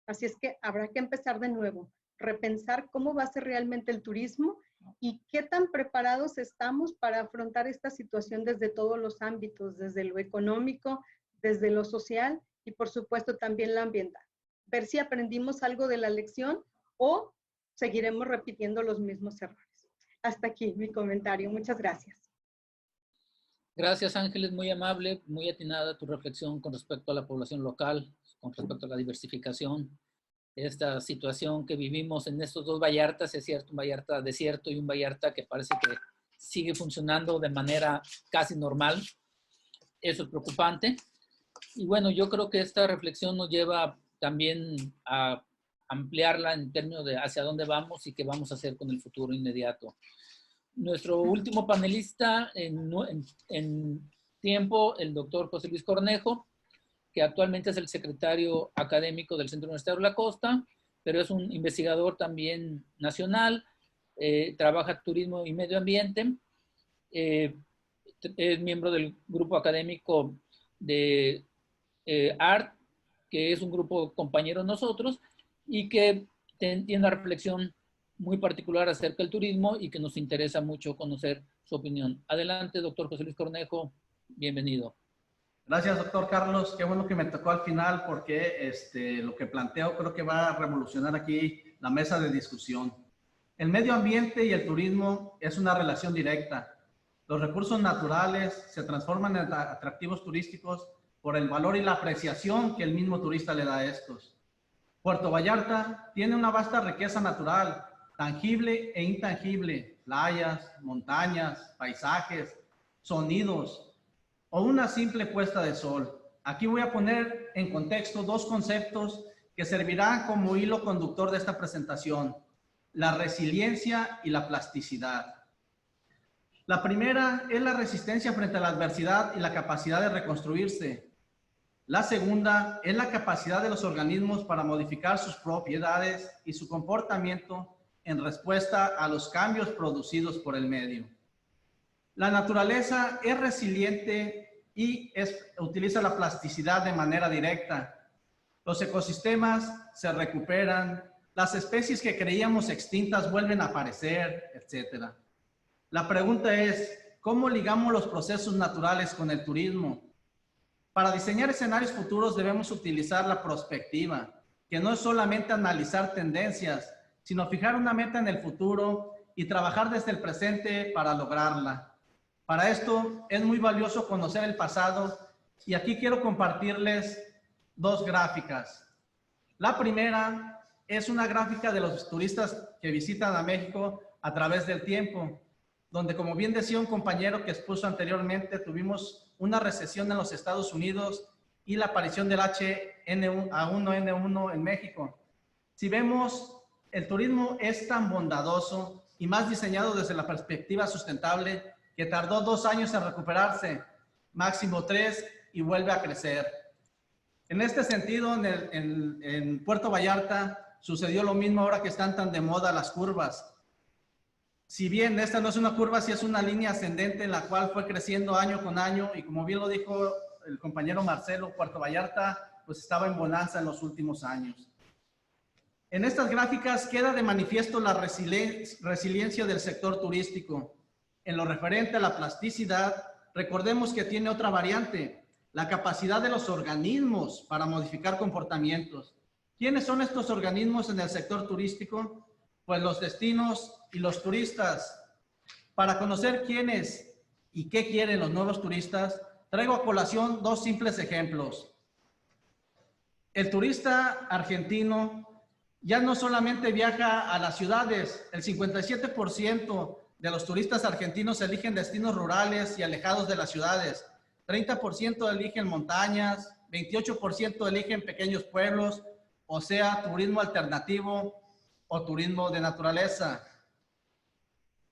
Así es que habrá que empezar de nuevo, repensar cómo va a ser realmente el turismo y qué tan preparados estamos para afrontar esta situación desde todos los ámbitos, desde lo económico, desde lo social y por supuesto también lo ambiental. Ver si aprendimos algo de la lección o seguiremos repitiendo los mismos errores. Hasta aquí mi comentario. Muchas gracias. Gracias, Ángeles, muy amable, muy atinada tu reflexión con respecto a la población local, con respecto a la diversificación. Esta situación que vivimos en estos dos Vallartas, es cierto, un Vallarta desierto y un Vallarta que parece que sigue funcionando de manera casi normal. Eso es preocupante. Y bueno, yo creo que esta reflexión nos lleva también a ampliarla en términos de hacia dónde vamos y qué vamos a hacer con el futuro inmediato. Nuestro último panelista en tiempo, el doctor José Luis Cornejo, que actualmente es el secretario académico del Centro Universitario de la Costa, pero es un investigador también nacional, trabaja turismo y medio ambiente, es miembro del grupo académico de ART, que es un grupo compañero de nosotros, y que tiene una reflexión muy particular acerca del turismo y que nos interesa mucho conocer su opinión. Adelante, doctor José Luis Cornejo, bienvenido. Gracias, doctor Carlos. Qué bueno que me tocó al final porque lo que planteo creo que va a revolucionar aquí la mesa de discusión. El medio ambiente y el turismo es una relación directa. Los recursos naturales se transforman en atractivos turísticos por el valor y la apreciación que el mismo turista le da a estos. Puerto Vallarta tiene una vasta riqueza natural, tangible e intangible, playas, montañas, paisajes, sonidos o una simple puesta de sol. Aquí voy a poner en contexto dos conceptos que servirán como hilo conductor de esta presentación: la resiliencia y la plasticidad. La primera es la resistencia frente a la adversidad y la capacidad de reconstruirse. La segunda es la capacidad de los organismos para modificar sus propiedades y su comportamiento en respuesta a los cambios producidos por el medio. La naturaleza es resiliente y utiliza la plasticidad de manera directa. Los ecosistemas se recuperan, las especies que creíamos extintas vuelven a aparecer, etc. La pregunta es, ¿cómo ligamos los procesos naturales con el turismo? Para diseñar escenarios futuros debemos utilizar la prospectiva, que no es solamente analizar tendencias, sino fijar una meta en el futuro y trabajar desde el presente para lograrla. Para esto es muy valioso conocer el pasado y aquí quiero compartirles dos gráficas. La primera es una gráfica de los turistas que visitan a México a través del tiempo, donde, como bien decía un compañero que expuso anteriormente, tuvimos una recesión en los Estados Unidos y la aparición del H1N1 en México. Si vemos, el turismo es tan bondadoso y más diseñado desde la perspectiva sustentable que tardó 2 años en recuperarse, máximo 3, y vuelve a crecer. En este sentido, en Puerto Vallarta sucedió lo mismo ahora que están tan de moda las curvas. Si bien esta no es una curva, sí es una línea ascendente en la cual fue creciendo año con año, y como bien lo dijo el compañero Marcelo, Puerto Vallarta pues estaba en bonanza en los últimos años. En estas gráficas queda de manifiesto la resiliencia del sector turístico. En lo referente a la plasticidad, recordemos que tiene otra variante, la capacidad de los organismos para modificar comportamientos. ¿Quiénes son estos organismos en el sector turístico? Pues los destinos y los turistas. Para conocer quiénes y qué quieren los nuevos turistas, traigo a colación 2 simples ejemplos. El turista argentino ya no solamente viaja a las ciudades, el 57% de los turistas argentinos eligen destinos rurales y alejados de las ciudades, 30% eligen montañas, 28% eligen pequeños pueblos, o sea, turismo alternativo o turismo de naturaleza.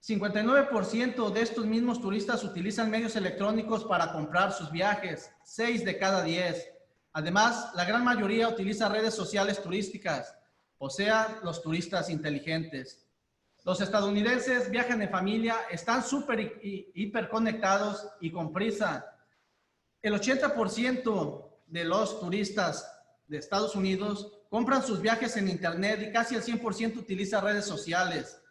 59% de estos mismos turistas utilizan medios electrónicos para comprar sus viajes, 6 de cada 10. Además, la gran mayoría utiliza redes sociales turísticas, o sea, los turistas inteligentes. Los estadounidenses viajan en familia, están súper hiperconectados y con prisa. El 80% de los turistas de Estados Unidos compran sus viajes en internet y casi el 100% utiliza redes sociales.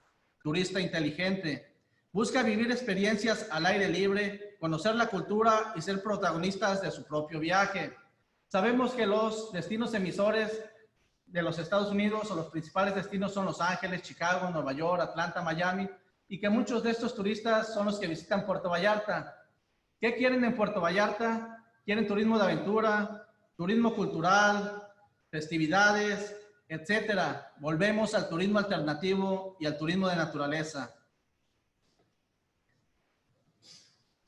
Turista inteligente. Busca vivir experiencias al aire libre, conocer la cultura y ser protagonistas de su propio viaje. Sabemos que los destinos emisores de los Estados Unidos o los principales destinos son Los Ángeles, Chicago, Nueva York, Atlanta, Miami, y que muchos de estos turistas son los que visitan Puerto Vallarta. ¿Qué quieren en Puerto Vallarta? Quieren turismo de aventura, turismo cultural, festividades, etcétera. Volvemos al turismo alternativo y al turismo de naturaleza.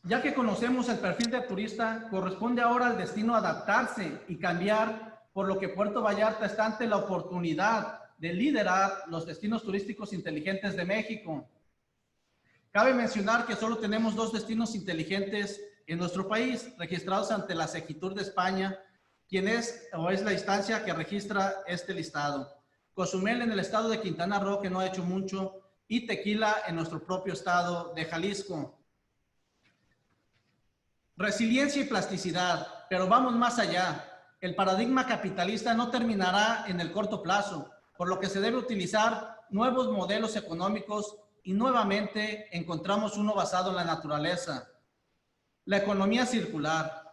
Ya que conocemos el perfil del turista, corresponde ahora al destino adaptarse y cambiar, por lo que Puerto Vallarta está ante la oportunidad de liderar los destinos turísticos inteligentes de México. Cabe mencionar que solo tenemos 2 destinos inteligentes en nuestro país, registrados ante la Segitur de España, quien es la instancia que registra este listado. Cozumel en el estado de Quintana Roo, que no ha hecho mucho, y Tequila en nuestro propio estado de Jalisco. Resiliencia y plasticidad, pero vamos más allá. El paradigma capitalista no terminará en el corto plazo, por lo que se debe utilizar nuevos modelos económicos y nuevamente encontramos uno basado en la naturaleza. La economía circular.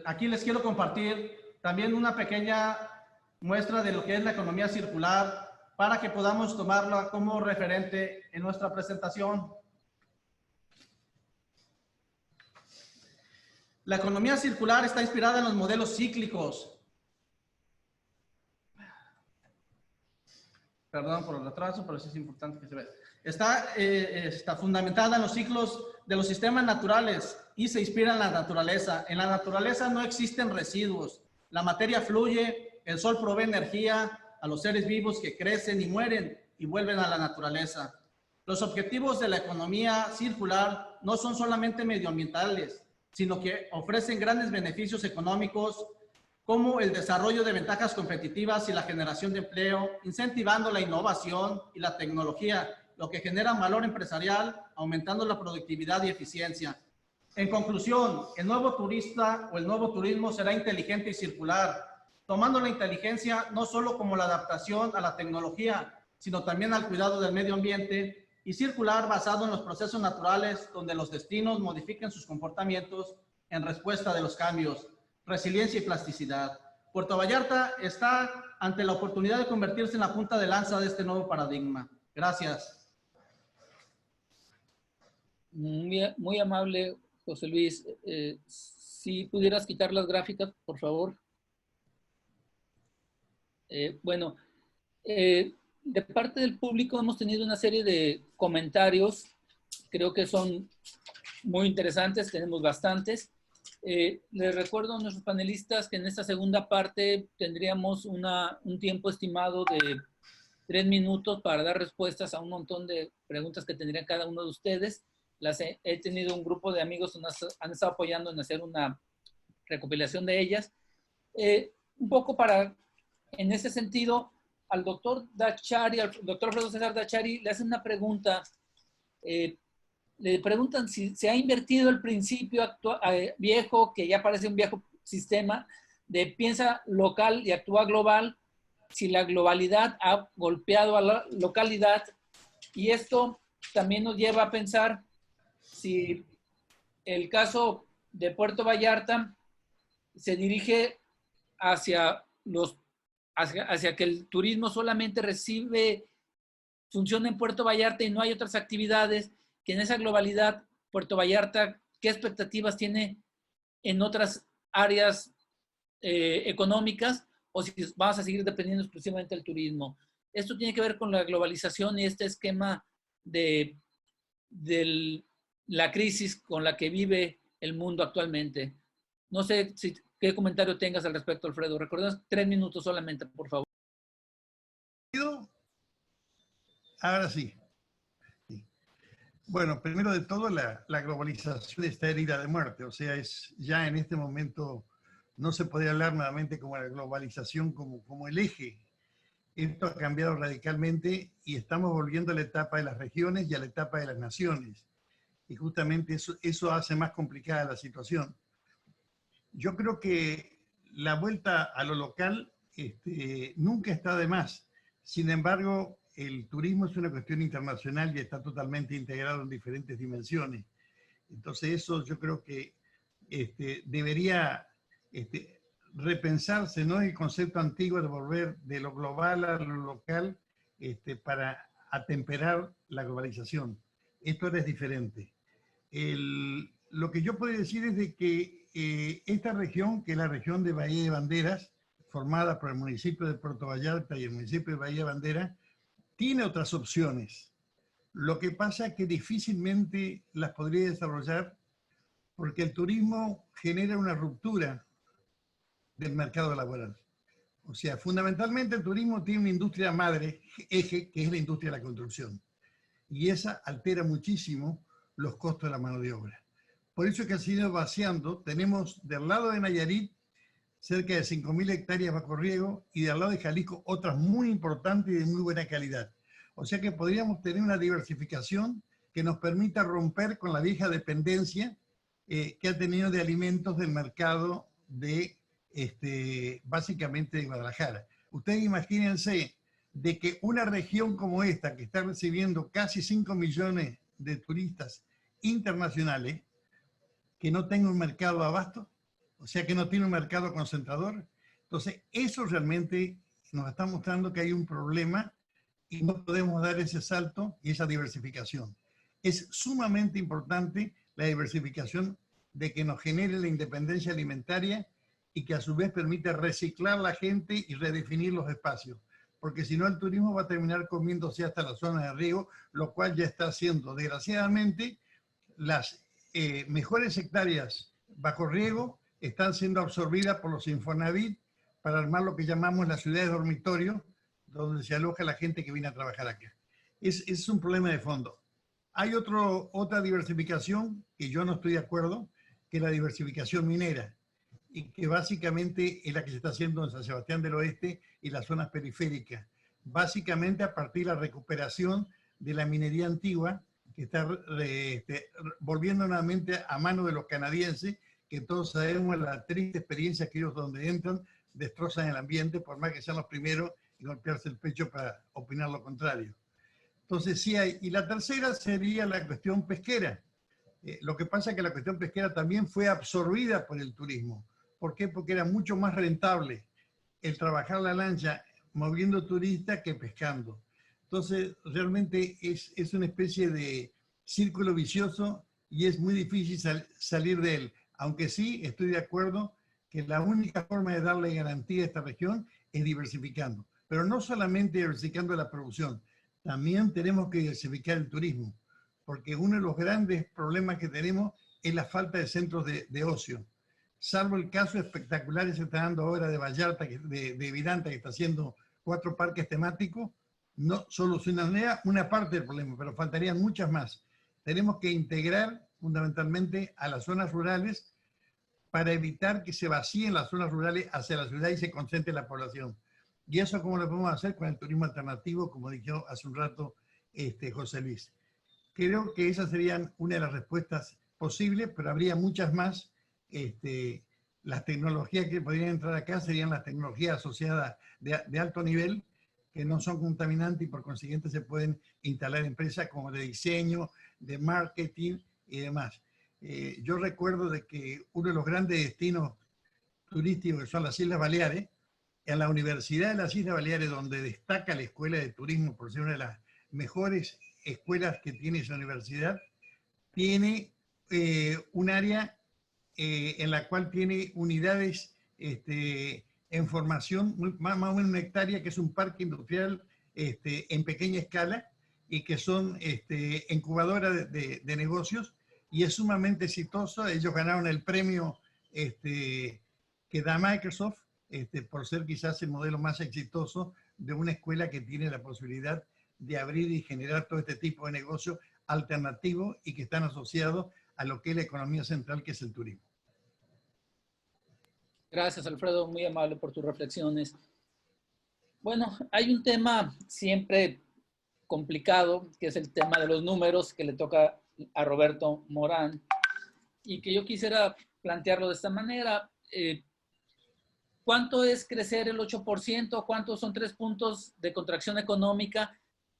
Aquí les quiero compartir también una pequeña muestra de lo que es la economía circular para que podamos tomarla como referente en nuestra presentación. La economía circular está inspirada en los modelos cíclicos. Perdón por el retraso, pero sí es importante que se vea. Está fundamentada en los ciclos de los sistemas naturales y se inspira en la naturaleza. En la naturaleza no existen residuos. La materia fluye, el sol provee energía a los seres vivos que crecen y mueren y vuelven a la naturaleza. Los objetivos de la economía circular no son solamente medioambientales, sino que ofrecen grandes beneficios económicos como el desarrollo de ventajas competitivas y la generación de empleo, incentivando la innovación y la tecnología, lo que genera valor empresarial, aumentando la productividad y eficiencia. En conclusión, el nuevo turista o el nuevo turismo será inteligente y circular, tomando la inteligencia no solo como la adaptación a la tecnología, sino también al cuidado del medio ambiente, y circular basado en los procesos naturales donde los destinos modifiquen sus comportamientos en respuesta de los cambios. Resiliencia y plasticidad. Puerto Vallarta está ante la oportunidad de convertirse en la punta de lanza de este nuevo paradigma. Gracias. Muy amable, José Luis. Si pudieras quitar las gráficas, por favor. Bueno, de parte del público hemos tenido una serie de comentarios. Creo que son muy interesantes, tenemos bastantes. Les recuerdo a nuestros panelistas que en esta segunda parte tendríamos un tiempo estimado de 3 minutos para dar respuestas a un montón de preguntas que tendría cada uno de ustedes. He tenido un grupo de amigos que nos han estado apoyando en hacer una recopilación de ellas. Un poco en ese sentido, al doctor Dachary, al doctor Alfredo César Dachary, le hacen una pregunta. Le preguntan si se ha invertido el principio viejo, que ya parece un viejo sistema, de piensa local y actúa global, si la globalidad ha golpeado a la localidad. Y esto también nos lleva a pensar si el caso de Puerto Vallarta se dirige hacia que el turismo solamente funciona en Puerto Vallarta y no hay otras actividades, que en esa globalidad Puerto Vallarta, ¿qué expectativas tiene en otras áreas económicas, o si vamos a seguir dependiendo exclusivamente del turismo? Esto tiene que ver con la globalización y este esquema de la crisis con la que vive el mundo actualmente. No sé qué comentario tengas al respecto, Alfredo. Recuerda 3 minutos solamente, por favor. Ahora sí. Bueno, primero de todo, la globalización está herida de muerte. O sea, ya en este momento no se podría hablar nuevamente como la globalización como el eje. Esto ha cambiado radicalmente y estamos volviendo a la etapa de las regiones y a la etapa de las naciones. Y justamente eso hace más complicada la situación. Yo creo que la vuelta a lo local nunca está de más. Sin embargo, el turismo es una cuestión internacional y está totalmente integrado en diferentes dimensiones. Entonces eso yo creo que debería repensarse, ¿no? El concepto antiguo de volver de lo global a lo local para atemperar la globalización. Esto es diferente. Lo que yo puedo decir es de que esta región, que es la región de Bahía de Banderas, formada por el municipio de Puerto Vallarta y el municipio de Bahía de Banderas, tiene otras opciones. Lo que pasa es que difícilmente las podría desarrollar porque el turismo genera una ruptura del mercado laboral. O sea, fundamentalmente el turismo tiene una industria madre, eje, que es la industria de la construcción. Y esa altera muchísimo los costos de la mano de obra. Por eso es que ha sido vaciando. Tenemos del lado de Nayarit cerca de 5.000 hectáreas bajo riego y del lado de Jalisco otras muy importantes y de muy buena calidad. O sea que podríamos tener una diversificación que nos permita romper con la vieja dependencia que ha tenido de alimentos del mercado de, básicamente de Guadalajara. Ustedes imagínense de que una región como esta, que está recibiendo casi 5 millones de turistas internacionales, que no tenga un mercado de abasto, o sea que no tiene un mercado concentrador. Entonces, eso realmente nos está mostrando que hay un problema y no podemos dar ese salto y esa diversificación. Es sumamente importante la diversificación de que nos genere la independencia alimentaria y que a su vez permita reciclar la gente y redefinir los espacios. Porque si no, el turismo va a terminar comiéndose hasta la zona de riego, lo cual ya está haciendo. Desgraciadamente, las mejores hectáreas bajo riego están siendo absorbidas por los Infonavit para armar lo que llamamos las ciudades dormitorio, donde se aloja la gente que viene a trabajar acá. Es un problema de fondo. Hay otra diversificación que yo no estoy de acuerdo, que es la diversificación minera, y que básicamente es la que se está haciendo en San Sebastián del Oeste y las zonas periféricas. Básicamente a partir de la recuperación de la minería antigua, que está volviendo nuevamente a mano de los canadienses, que todos sabemos la triste experiencia que ellos donde entran destrozan el ambiente, por más que sean los primeros en golpearse el pecho para opinar lo contrario. Entonces sí hay. Y la tercera sería la cuestión pesquera. Lo que pasa es que la cuestión pesquera también fue absorbida por el turismo. ¿Por qué? Porque era mucho más rentable el trabajar la lancha moviendo turistas que pescando. Entonces, realmente es una especie de círculo vicioso y es muy difícil salir de él. Aunque sí estoy de acuerdo que la única forma de darle garantía a esta región es diversificando. Pero no solamente diversificando la producción, también tenemos que diversificar el turismo. Porque uno de los grandes problemas que tenemos es la falta de centros de ocio. Salvo el caso espectacular que se está dando ahora de Vallarta, de Vidanta, que está haciendo 4 parques temáticos, no solucionaría una parte del problema, pero faltarían muchas más. Tenemos que integrar fundamentalmente a las zonas rurales para evitar que se vacíen las zonas rurales hacia la ciudad y se concentre la población. ¿Y eso cómo lo podemos hacer? Con el turismo alternativo, como dijo hace un rato José Luis. Creo que esas serían una de las respuestas posibles, pero habría muchas más. Las tecnologías que podrían entrar acá serían las tecnologías asociadas de alto nivel, que no son contaminantes y por consiguiente se pueden instalar empresas como de diseño, de marketing y demás. Yo recuerdo de que uno de los grandes destinos turísticos que son las Islas Baleares, en la Universidad de las Islas Baleares, donde destaca la Escuela de Turismo por ser una de las mejores escuelas que tiene esa universidad, tiene un área en la cual tiene unidades en formación, más o menos 1 hectárea, que es un parque industrial en pequeña escala y que son incubadoras de negocios, y es sumamente exitoso. Ellos ganaron el premio que da Microsoft por ser quizás el modelo más exitoso de una escuela que tiene la posibilidad de abrir y generar todo este tipo de negocios alternativos y que están asociados a lo que es la economía central, que es el turismo. Gracias, Alfredo, muy amable por tus reflexiones. Bueno, hay un tema siempre complicado, que es el tema de los números, que le toca a Roberto Morán, y que yo quisiera plantearlo de esta manera. ¿Cuánto es crecer el 8%? ¿Cuántos son 3 puntos de contracción económica?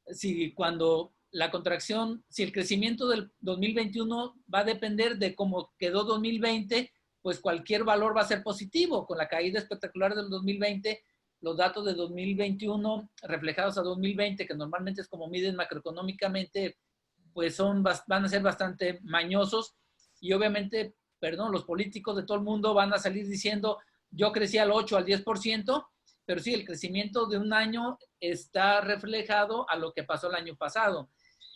Si cuando la contracción, si el crecimiento del 2021 va a depender de cómo quedó 2020, pues cualquier valor va a ser positivo. Con la caída espectacular del 2020, los datos de 2021 reflejados a 2020, que normalmente es como miden macroeconómicamente, pues van a ser bastante mañosos. Y obviamente, los políticos de todo el mundo van a salir diciendo, yo crecí al 8, al 10%, pero sí, el crecimiento de un año está reflejado a lo que pasó el año pasado.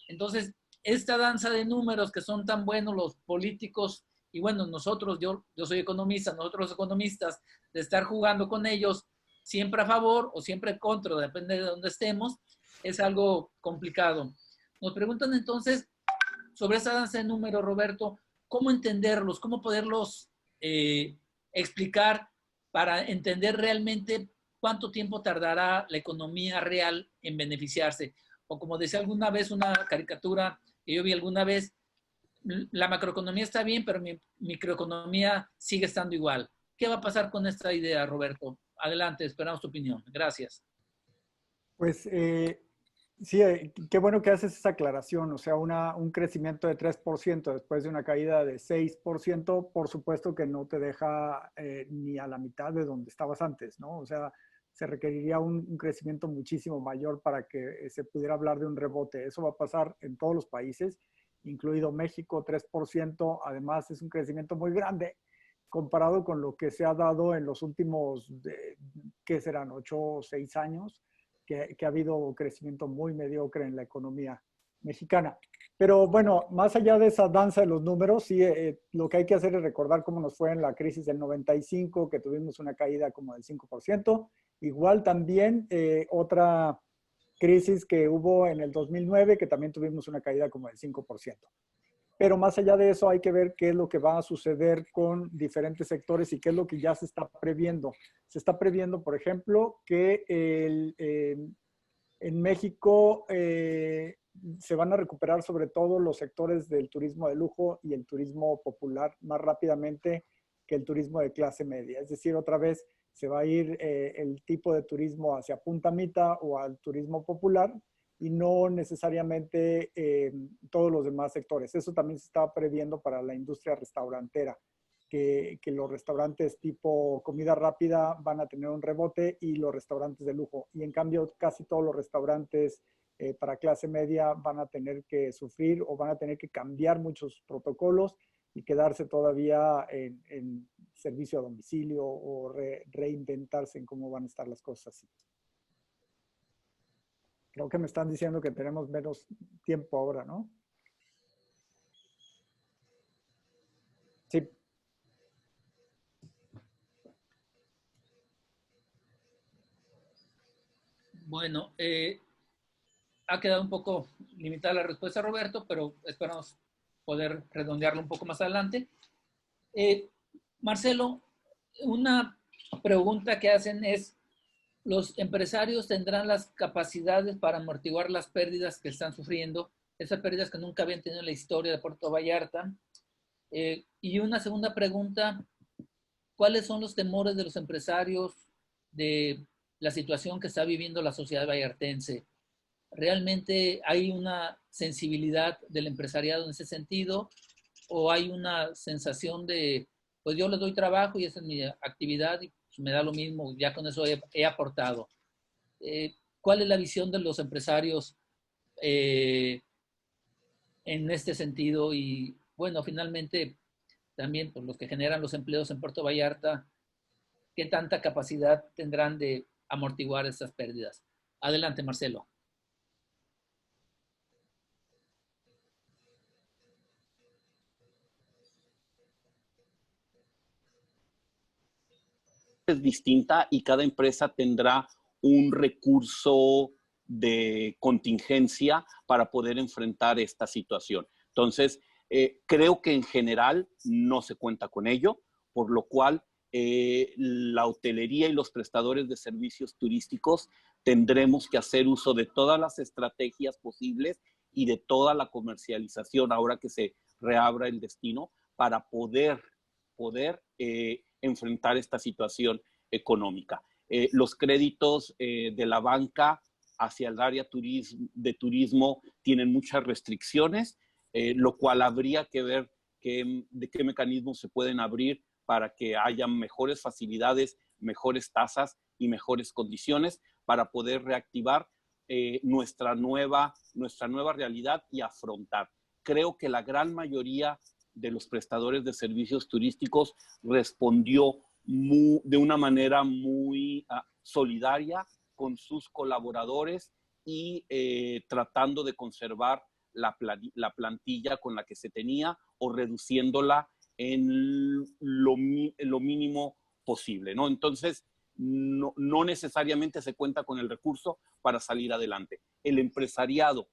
Entonces, esta danza de números que son tan buenos los políticos, y bueno, nosotros, yo soy economista, nosotros los economistas, de estar jugando con ellos, siempre a favor o siempre contra, depende de dónde estemos, es algo complicado. Nos preguntan entonces sobre esa danza de números, Roberto, ¿cómo entenderlos? ¿Cómo poderlos explicar para entender realmente cuánto tiempo tardará la economía real en beneficiarse? O como decía alguna vez una caricatura que yo vi alguna vez, la macroeconomía está bien, pero mi microeconomía sigue estando igual. ¿Qué va a pasar con esta idea, Roberto? Adelante, esperamos tu opinión. Gracias. Pues sí, qué bueno que haces esa aclaración. O sea, un crecimiento de 3% después de una caída de 6%, por supuesto que no te deja ni a la mitad de donde estabas antes, ¿no? O sea, se requeriría un crecimiento muchísimo mayor para que se pudiera hablar de un rebote. Eso va a pasar en todos los países, incluido México, 3%. Además, es un crecimiento muy grande comparado con lo que se ha dado en los últimos, ¿qué serán? 8 o 6 años, que ha habido crecimiento muy mediocre en la economía mexicana. Pero bueno, más allá de esa danza de los números, sí, lo que hay que hacer es recordar cómo nos fue en la crisis del 95, que tuvimos una caída como del 5%. Igual también otra crisis que hubo en el 2009, que también tuvimos una caída como del 5%. Pero más allá de eso hay que ver qué es lo que va a suceder con diferentes sectores y qué es lo que ya se está previendo. Se está previendo, por ejemplo, que en México se van a recuperar sobre todo los sectores del turismo de lujo y el turismo popular más rápidamente que el turismo de clase media. Es decir, otra vez se va a ir el tipo de turismo hacia punta mita o al turismo popular, y no necesariamente todos los demás sectores. Eso también se está previendo para la industria restaurantera, que los restaurantes tipo comida rápida van a tener un rebote y los restaurantes de lujo. Y en cambio, casi todos los restaurantes para clase media van a tener que sufrir o van a tener que cambiar muchos protocolos y quedarse todavía en servicio a domicilio o reinventarse en cómo van a estar las cosas así. Creo que me están diciendo que tenemos menos tiempo ahora, ¿no? Sí. Bueno, ha quedado un poco limitada la respuesta, Roberto, pero esperamos poder redondearlo un poco más adelante. Marcelo, una pregunta que hacen es, ¿los empresarios tendrán las capacidades para amortiguar las pérdidas que están sufriendo? Esas pérdidas que nunca habían tenido en la historia de Puerto Vallarta. Y una segunda pregunta, ¿cuáles son los temores de los empresarios de la situación que está viviendo la sociedad vallartense? ¿Realmente hay una sensibilidad del empresariado en ese sentido? ¿O hay una sensación de, pues yo les doy trabajo y esa es mi actividad y me da lo mismo, ya con eso he aportado? ¿Cuál es la visión de los empresarios en este sentido? Y bueno, finalmente también por los que generan los empleos en Puerto Vallarta, ¿qué tanta capacidad tendrán de amortiguar esas pérdidas? Adelante, Marcelo. Es distinta y cada empresa tendrá un recurso de contingencia para poder enfrentar esta situación. Entonces, creo que en general no se cuenta con ello, por lo cual la hotelería y los prestadores de servicios turísticos tendremos que hacer uso de todas las estrategias posibles y de toda la comercialización ahora que se reabra el destino para poder enfrentar esta situación económica. Los créditos de la banca hacia el área de turismo tienen muchas restricciones, lo cual habría que ver de qué mecanismos se pueden abrir para que haya mejores facilidades, mejores tasas y mejores condiciones para poder reactivar nuestra nueva realidad y afrontar. Creo que la gran mayoría de los prestadores de servicios turísticos respondió de una manera muy solidaria con sus colaboradores y tratando de conservar la plantilla con la que se tenía o reduciéndola en lo mínimo posible, ¿no? Entonces, no necesariamente se cuenta con el recurso para salir adelante. El empresariado,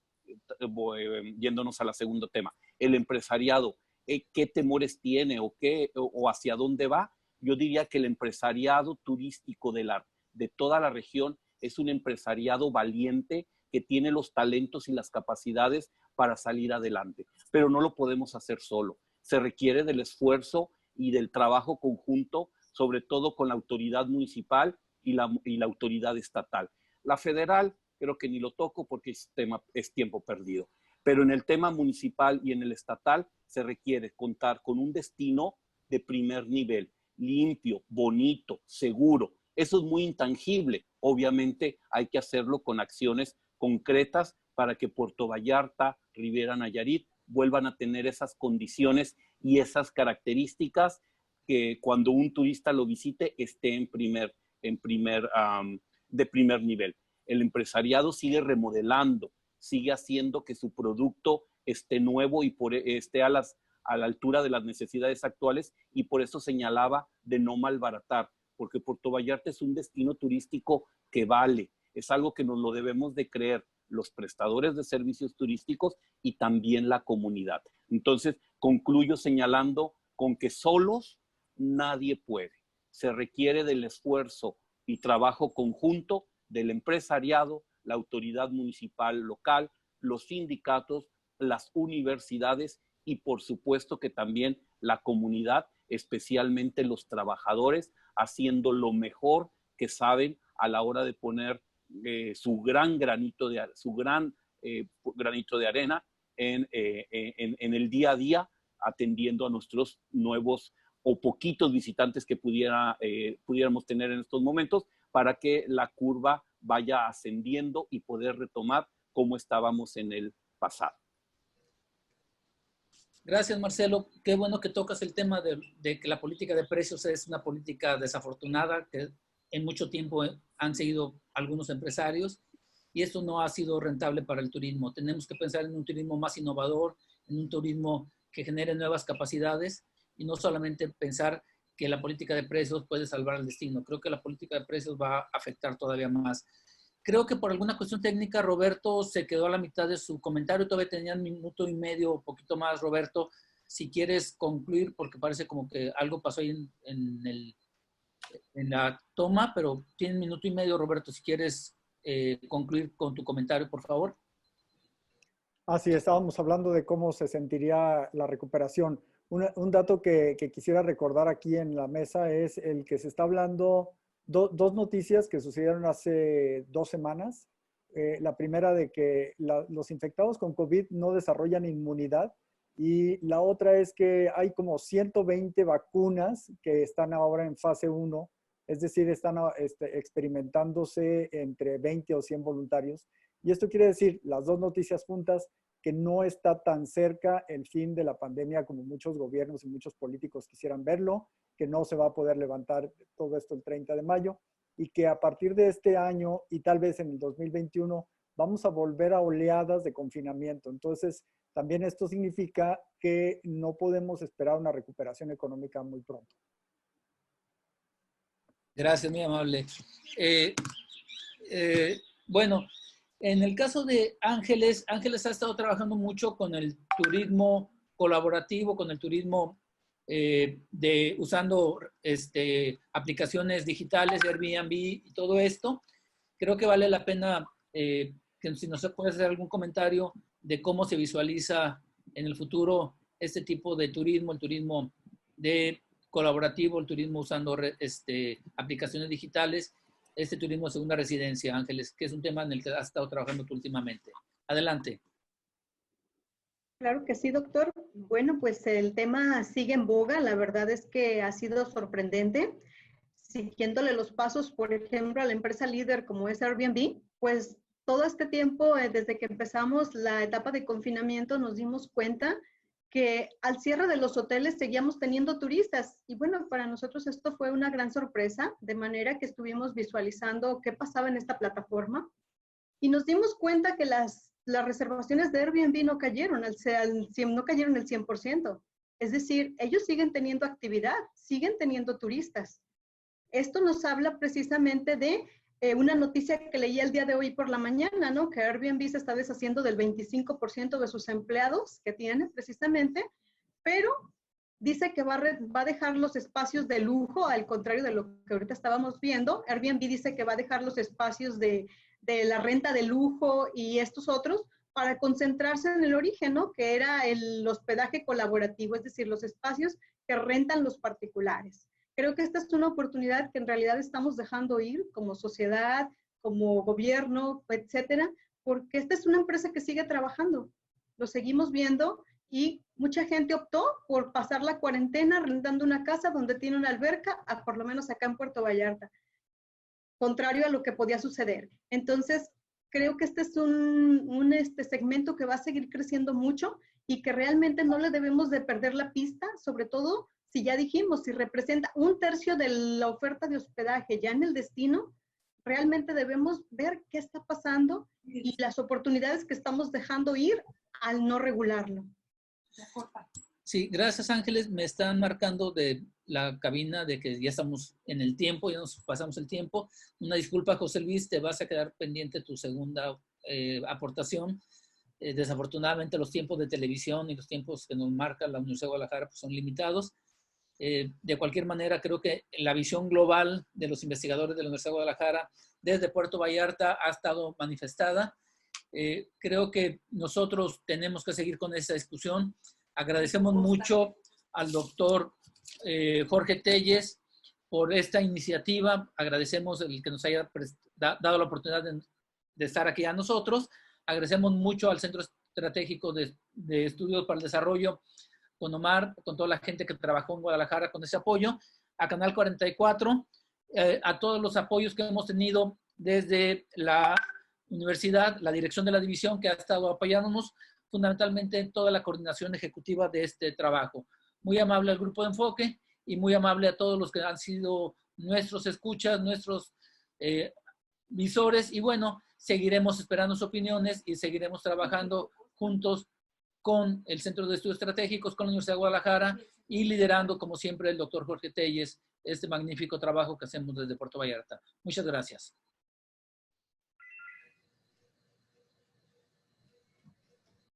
yéndonos al segundo tema, el empresariado, ¿qué temores tiene o hacia dónde va? Yo diría que el empresariado turístico de toda la región es un empresariado valiente que tiene los talentos y las capacidades para salir adelante, pero no lo podemos hacer solo. Se requiere del esfuerzo y del trabajo conjunto, sobre todo con la autoridad municipal y la autoridad estatal. La federal creo que ni lo toco porque es tiempo perdido, pero en el tema municipal y en el estatal se requiere contar con un destino de primer nivel, limpio, bonito, seguro. Eso es muy intangible. Obviamente hay que hacerlo con acciones concretas para que Puerto Vallarta, Riviera Nayarit vuelvan a tener esas condiciones y esas características que cuando un turista lo visite esté de primer nivel. El empresariado sigue remodelando, sigue haciendo que su producto esté nuevo y esté a la altura de las necesidades actuales, y por eso señalaba de no malbaratar, porque Puerto Vallarta es un destino turístico que vale, es algo que nos lo debemos de creer los prestadores de servicios turísticos y también la comunidad. Entonces, concluyo señalando con que solos nadie puede. Se requiere del esfuerzo y trabajo conjunto del empresariado, la autoridad municipal local, los sindicatos, las universidades y por supuesto que también la comunidad, especialmente los trabajadores, haciendo lo mejor que saben a la hora de poner su gran granito de arena en el día a día, atendiendo a nuestros nuevos o poquitos visitantes que pudiéramos tener en estos momentos, para que la curva vaya ascendiendo y poder retomar como estábamos en el pasado. Gracias, Marcelo. Qué bueno que tocas el tema de que la política de precios es una política desafortunada, que en mucho tiempo han seguido algunos empresarios, y esto no ha sido rentable para el turismo. Tenemos que pensar en un turismo más innovador, en un turismo que genere nuevas capacidades, y no solamente pensar que la política de precios puede salvar el destino. Creo que la política de precios va a afectar todavía más. Creo que por alguna cuestión técnica, Roberto se quedó a la mitad de su comentario. Todavía tenía un minuto y medio, un poquito más, Roberto. Si quieres concluir, porque parece como que algo pasó ahí en la toma, pero tienes un minuto y medio, Roberto, si quieres concluir con tu comentario, por favor. Sí, estábamos hablando de cómo se sentiría la recuperación. Un dato que quisiera recordar aquí en la mesa es el que se está hablando, dos noticias que sucedieron hace 2 semanas. La primera de que los infectados con COVID no desarrollan inmunidad, y la otra es que hay como 120 vacunas que están ahora en fase 1, es decir, están experimentándose entre 20 o 100 voluntarios. Y esto quiere decir, las dos noticias juntas, que no está tan cerca el fin de la pandemia como muchos gobiernos y muchos políticos quisieran verlo, que no se va a poder levantar todo esto el 30 de mayo, y que a partir de este año y tal vez en el 2021 vamos a volver a oleadas de confinamiento. Entonces, también esto significa que no podemos esperar una recuperación económica muy pronto. Gracias, muy amable. Bueno, en el caso de Ángeles, Ángeles ha estado trabajando mucho con el turismo colaborativo, con el turismo usando aplicaciones digitales, Airbnb y todo esto. Creo que vale la pena que si nos puede hacer algún comentario de cómo se visualiza en el futuro este tipo de turismo, el turismo de colaborativo, el turismo usando aplicaciones digitales, este turismo de segunda residencia, Ángeles, que es un tema en el que has estado trabajando tú últimamente. Adelante. Claro que sí, doctor. Bueno, pues el tema sigue en boga. La verdad es que ha sido sorprendente. Siguiéndole los pasos, por ejemplo, a la empresa líder como es Airbnb, pues todo este tiempo, desde que empezamos la etapa de confinamiento, nos dimos cuenta que al cierre de los hoteles seguíamos teniendo turistas. Y bueno, para nosotros esto fue una gran sorpresa, de manera que estuvimos visualizando qué pasaba en esta plataforma y nos dimos cuenta que las reservaciones de Airbnb no cayeron el 100%. Es decir, ellos siguen teniendo actividad, siguen teniendo turistas. Esto nos habla precisamente de una noticia que leí el día de hoy por la mañana, ¿no? Que Airbnb se está deshaciendo del 25% de sus empleados que tiene precisamente, pero dice que va a dejar los espacios de lujo, al contrario de lo que ahorita estábamos viendo. Airbnb dice que va a dejar los espacios de la renta de lujo y estos otros para concentrarse en el origen, ¿no? Que era el hospedaje colaborativo, es decir, los espacios que rentan los particulares. Creo que esta es una oportunidad que en realidad estamos dejando ir como sociedad, como gobierno, etcétera, porque esta es una empresa que sigue trabajando. Lo seguimos viendo y mucha gente optó por pasar la cuarentena rentando una casa donde tiene una alberca, por lo menos acá en Puerto Vallarta, contrario a lo que podía suceder. Entonces, creo que este es un segmento que va a seguir creciendo mucho y que realmente no le debemos de perder la pista, sobre todo si ya dijimos, si representa 1/3 de la oferta de hospedaje ya en el destino, realmente debemos ver qué está pasando y las oportunidades que estamos dejando ir al no regularlo. Sí, gracias Ángeles. Me están marcando de la cabina de que ya estamos en el tiempo, ya nos pasamos el tiempo. Una disculpa, José Luis, te vas a quedar pendiente tu segunda aportación. Desafortunadamente los tiempos de televisión y los tiempos que nos marca la Universidad de Guadalajara pues, son limitados. De cualquier manera, creo que la visión global de los investigadores de la Universidad de Guadalajara desde Puerto Vallarta ha estado manifestada. Creo que nosotros tenemos que seguir con esta discusión. Agradecemos mucho al doctor Jorge Telles por esta iniciativa. Agradecemos el que nos haya dado la oportunidad de estar aquí a nosotros. Agradecemos mucho al Centro Estratégico de Estudios para el Desarrollo, con Omar, con toda la gente que trabajó en Guadalajara con ese apoyo, a Canal 44, a todos los apoyos que hemos tenido desde la universidad, la dirección de la división que ha estado apoyándonos, fundamentalmente en toda la coordinación ejecutiva de este trabajo. Muy amable al Grupo de Enfoque y muy amable a todos los que han sido nuestros escuchas, nuestros visores, y bueno, seguiremos esperando sus opiniones y seguiremos trabajando juntos con el Centro de Estudios Estratégicos, con la Universidad de Guadalajara y liderando, como siempre, el doctor Jorge Telles, este magnífico trabajo que hacemos desde Puerto Vallarta. Muchas gracias.